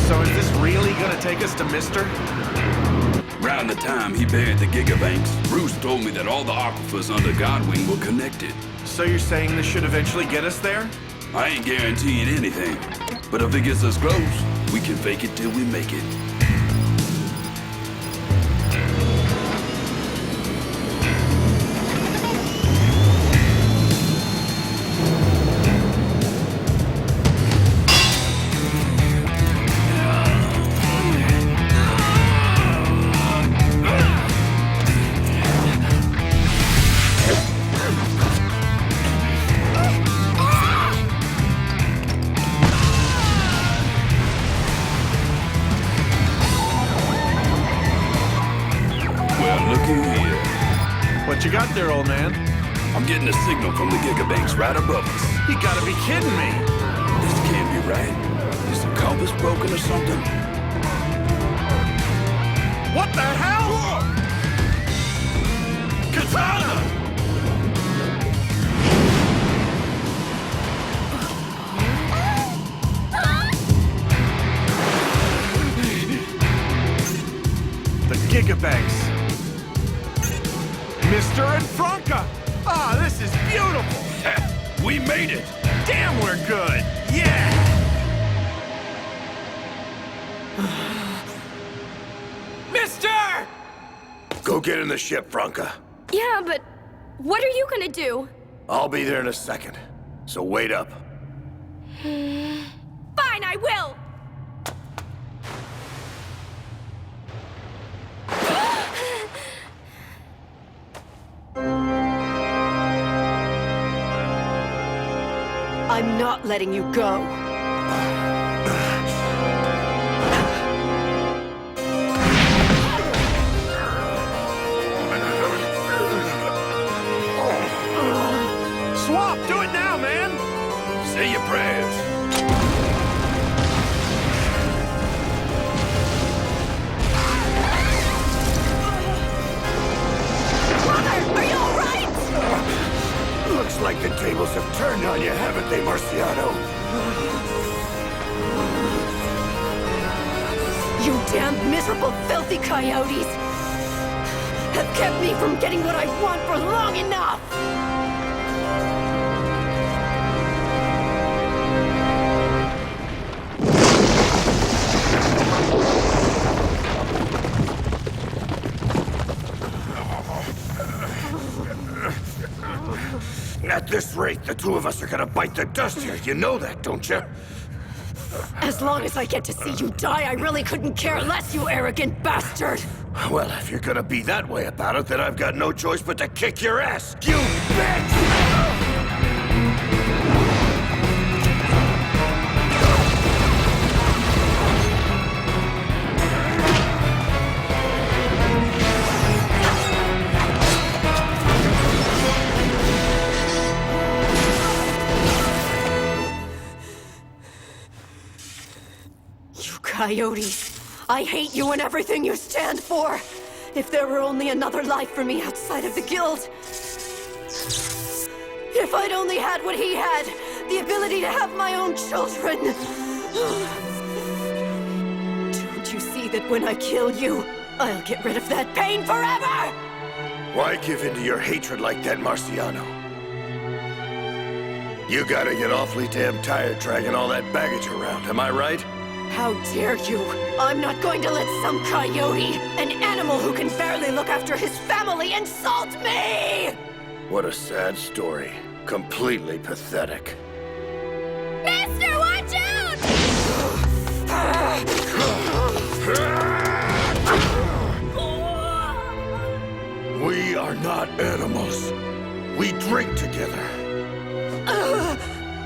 So is this really gonna take us to Mister? Around the time he buried the gigabanks, Bruce told me that all the aquifers under Godwing were connected. So you're saying this should eventually get us there? I ain't guaranteeing anything, but if it gets us close, we can fake it till we make it. What you got there, old man? I'm getting a signal from the gigabanks right above us. You gotta be kidding me! This can't be right. Is the compass broken or something? What the hell? Katana! The gigabanks. Mister and Franca! Ah, this is beautiful! We made it! Damn, we're good! Yeah! Mister! Go get in the ship, Franca. Yeah, but what are you gonna do? I'll be there in a second, so wait up. Fine, I will! I'm not letting you go. Swap, do it now, man! Say your prayers. Mother, are you all right? Looks like the tables have turned on you, haven't they, Marciano? You damn miserable, filthy coyotes! Have kept me from getting what I want for long enough! At this rate, the two of us are gonna bite the dust here. You know that, don't you? As long as I get to see you die, I really couldn't care less, you arrogant bastard! Well, if you're gonna be that way about it, then I've got no choice but to kick your ass, you bitch! Coyotes. I hate you and everything you stand for. If there were only another life for me outside of the guild. If I'd only had what he had, the ability to have my own children. Don't you see that when I kill you, I'll get rid of that pain forever? Why give in to your hatred like that, Marciano? You gotta get awfully damn tired dragging all that baggage around, am I right? How dare you? I'm not going to let some coyote, an animal who can barely look after his family, insult me! What a sad story. Completely pathetic. Mister, watch out! We are not animals. We drink together.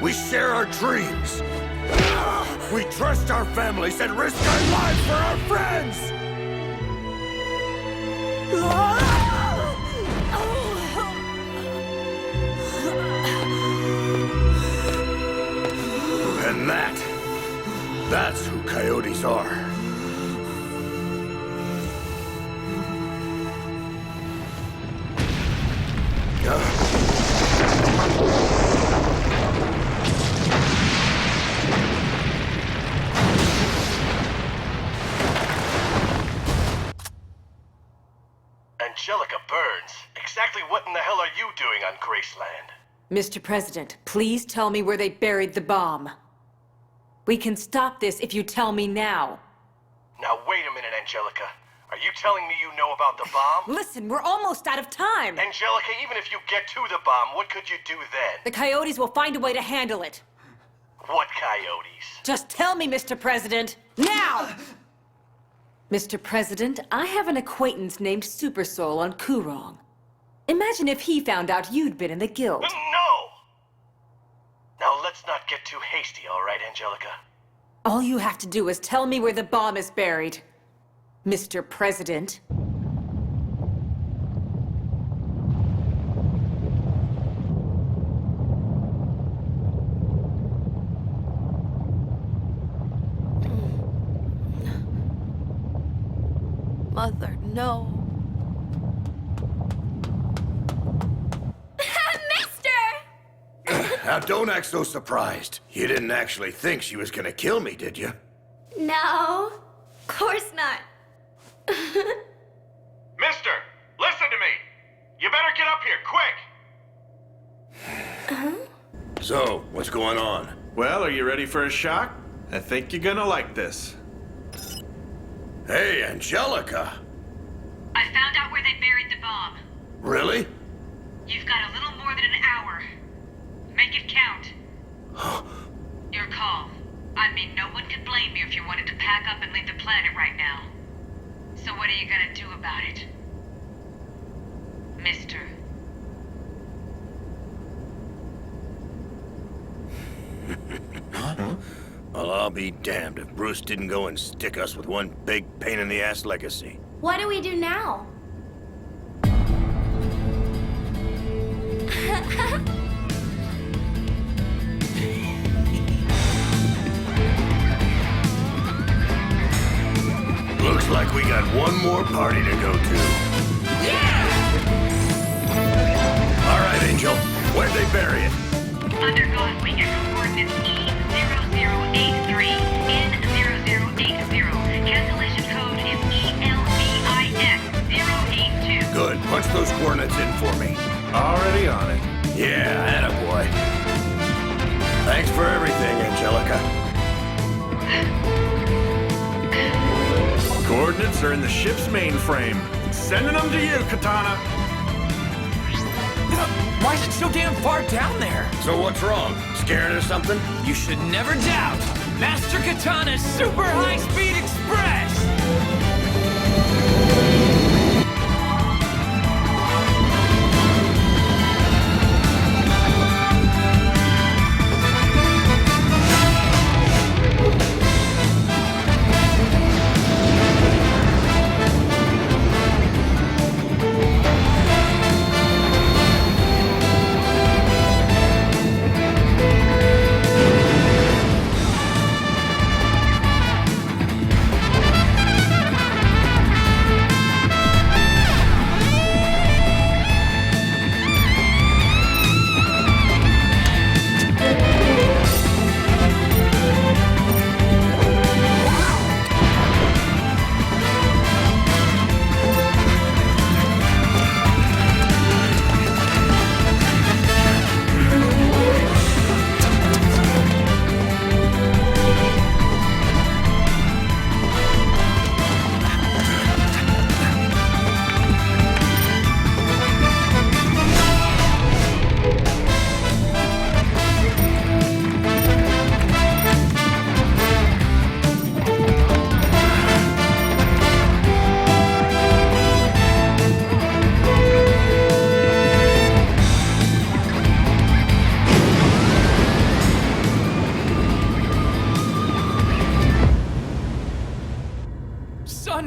We share our dreams. We trust our families and risk our lives for our friends. And that's who coyotes are. Angelica Burns, exactly what in the hell are you doing on Graceland? Mr. President, please tell me where they buried the bomb. We can stop this if you tell me now. Now wait a minute, Angelica. Are you telling me you know about the bomb? Listen, we're almost out of time. Angelica, even if you get to the bomb, what could you do then? The Coyotes will find a way to handle it. What coyotes? Just tell me, Mr. President, now! Mr. President, I have an acquaintance named Super Soul on Kurong. Imagine if he found out you'd been in the guild. No! Now let's not get too hasty, all right, Angelica? All you have to do is tell me where the bomb is buried. Mr. President. Mother, no. Now don't act so surprised. You didn't actually think she was gonna kill me, did you? No, of course not. Mister, listen to me! You better get up here, quick! So, what's going on? Well, are you ready for a shock? I think you're gonna like this. Hey, Angelica! I found out where they buried the bomb. Really? You've got a little more than an hour. Make it count. Your call. I mean, no one could blame you if you wanted to pack up and leave the planet right now. So what are you gonna do about it? Mister. Well, I'll be damned if Bruce didn't go and stick us with one big pain-in-the-ass legacy. What do we do now? Looks like we got one more party to go to. Yeah! All right, Angel. Where'd they bury it? Under Godwing at coordinates E0083, N0080. Cancellation code is ELVIX082. Good. Punch those coordinates in for me. Already on it. Yeah, attaboy. Thanks for everything, Angelica. Coordinates are in the ship's mainframe. Sending them to you, Katana. Why is it so damn far down there? So what's wrong? Scared or something? You should never doubt Master Katana's Super High-Speed Express!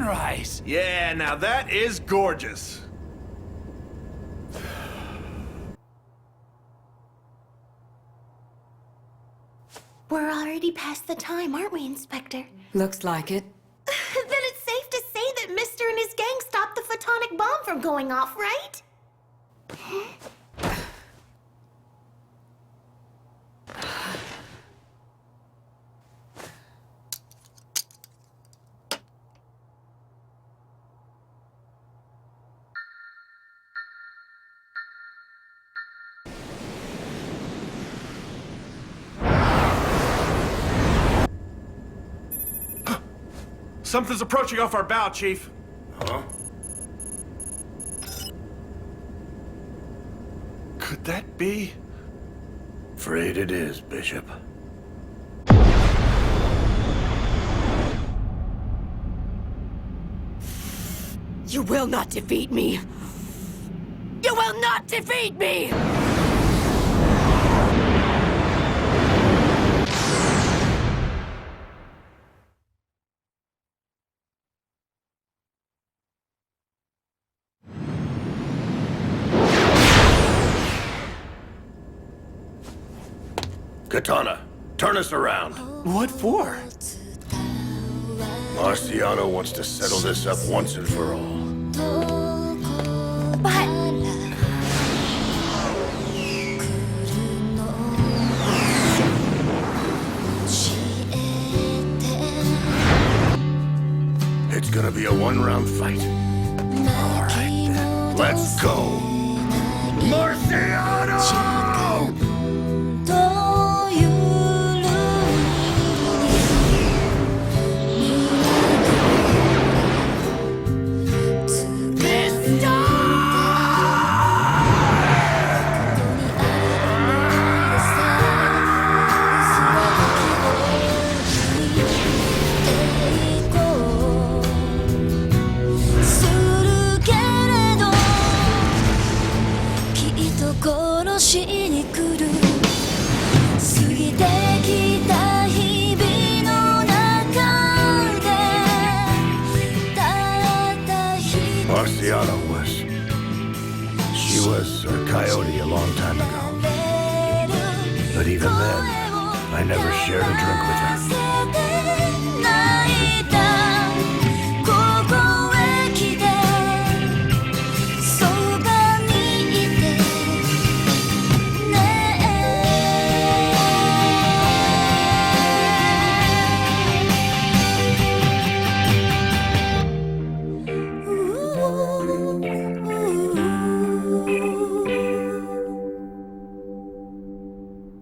sunrise. Yeah, now that is gorgeous. We're already past the time, aren't we, Inspector? Looks like it. Then it's safe to say that Mister and his gang stopped the photonic bomb from going off, right? Something's approaching off our bow, Chief. Huh? Could that be? Afraid it is, Bishop. You will not defeat me! You will not defeat me! Katana, turn us around. What for? Marciano wants to settle this up once and for all. But It's gonna be a one-round fight. All right, then. Let's go. Marciano! というルールミスタするけれどきっと殺しに来る過ぎてきた日々の中でたった一つ Marciano was a coyote a long time ago. But even then, I never shared a drink with her. 泣いたここへ来てそばにいて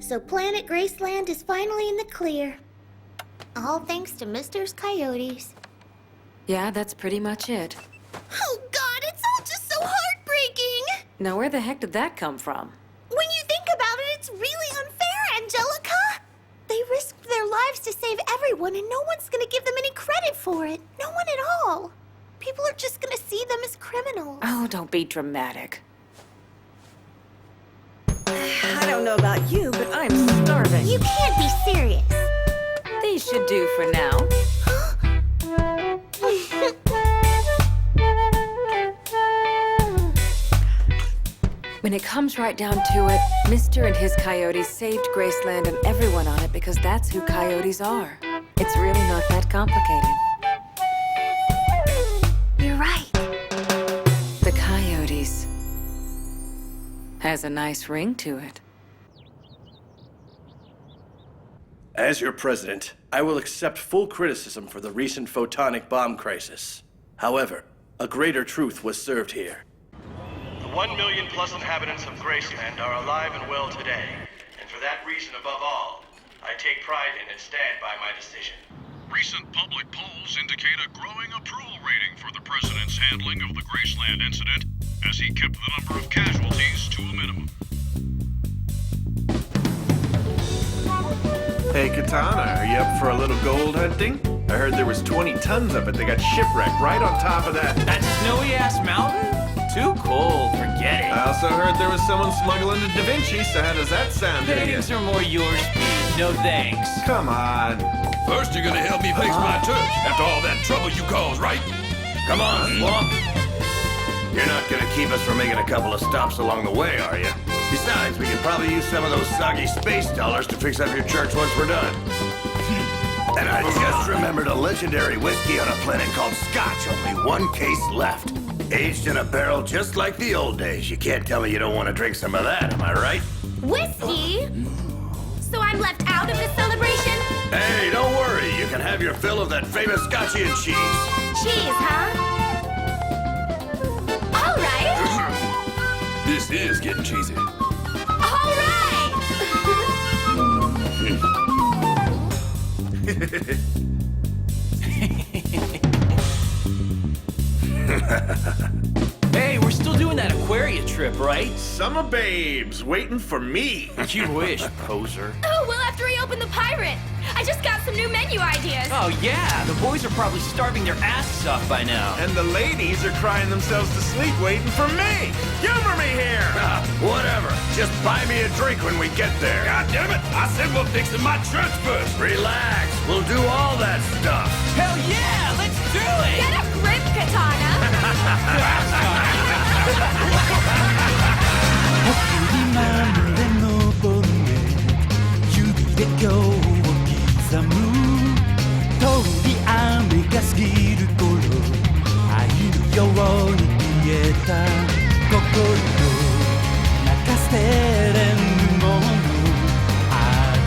so Planet Graceland is finally in the clear. All thanks to Mister's coyotes. Yeah, that's pretty much it. Oh God, it's all just so heartbreaking! Now, where the heck did that come from? When you think about it, it's really unfair, Angelica! They risked their lives to save everyone, and no one's gonna give them any credit for it. No one at all. People are just gonna see them as criminals. Oh, don't be dramatic. I don't know about you, but I'm starving. You can't be serious. These should do for now. When it comes right down to it, Mr. and his coyotes saved Graceland and everyone on it because that's who coyotes are. It's really not that complicated. You're right. The coyotes has a nice ring to it. As your president, I will accept full criticism for the recent photonic bomb crisis. However, a greater truth was served here. The 1 million plus inhabitants of Graceland are alive and well today, and for that reason above all, I take pride in and stand by my decision. Recent public polls indicate a growing approval rating for the president's handling of the Graceland incident, as he kept the number of casualties to a minimum. Hey, Katana, are you up for a little gold hunting? I heard there was 20 tons of it that got shipwrecked right on top of that. That snowy-ass mountain? Too cold, forget it. I also heard there was someone smuggling to Da Vinci, so how does that sound to you? Paintings are more your speed. No thanks. Come on. First, you're gonna help me fix my turf after all that trouble you caused, right? Come on, Swamp. You're not gonna keep us from making a couple of stops along the way, are you? Besides, we could probably use some of those soggy space dollars to fix up your church once we're done. And I just remembered a legendary whiskey on a planet called Scotch. Only one case left. Aged in a barrel just like the old days. You can't tell me you don't want to drink some of that, am I right? Whiskey? So I'm left out of this celebration? Hey, don't worry. You can have your fill of that famous Scotchy and cheese. Cheese, huh? All right. This is getting cheesy. All right. Hey, we're still doing that Aquaria trip, right? Summer babes waiting for me. You wish, poser. Oh, we'll have to reopen the pirate. I just got some new menu ideas. Oh, yeah. The boys are probably starving their asses off by now. And the ladies are crying themselves to sleep waiting for me. Humor me here. Whatever. Just buy me a drink when we get there. God damn it! I said we're fixing my church first. Relax. We'll do all that stuff. Hell yeah! Let's do it! Get a grip, Katana. で今日を刻む通り雨が過ぎる頃愛のように消えた心を泣かせれるものあ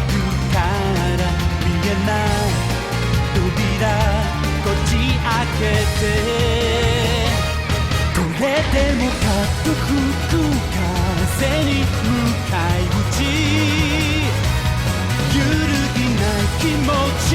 るから見えない扉こじ開けてこれでもかっと吹く風に向かい打ち揺るぎない気持ち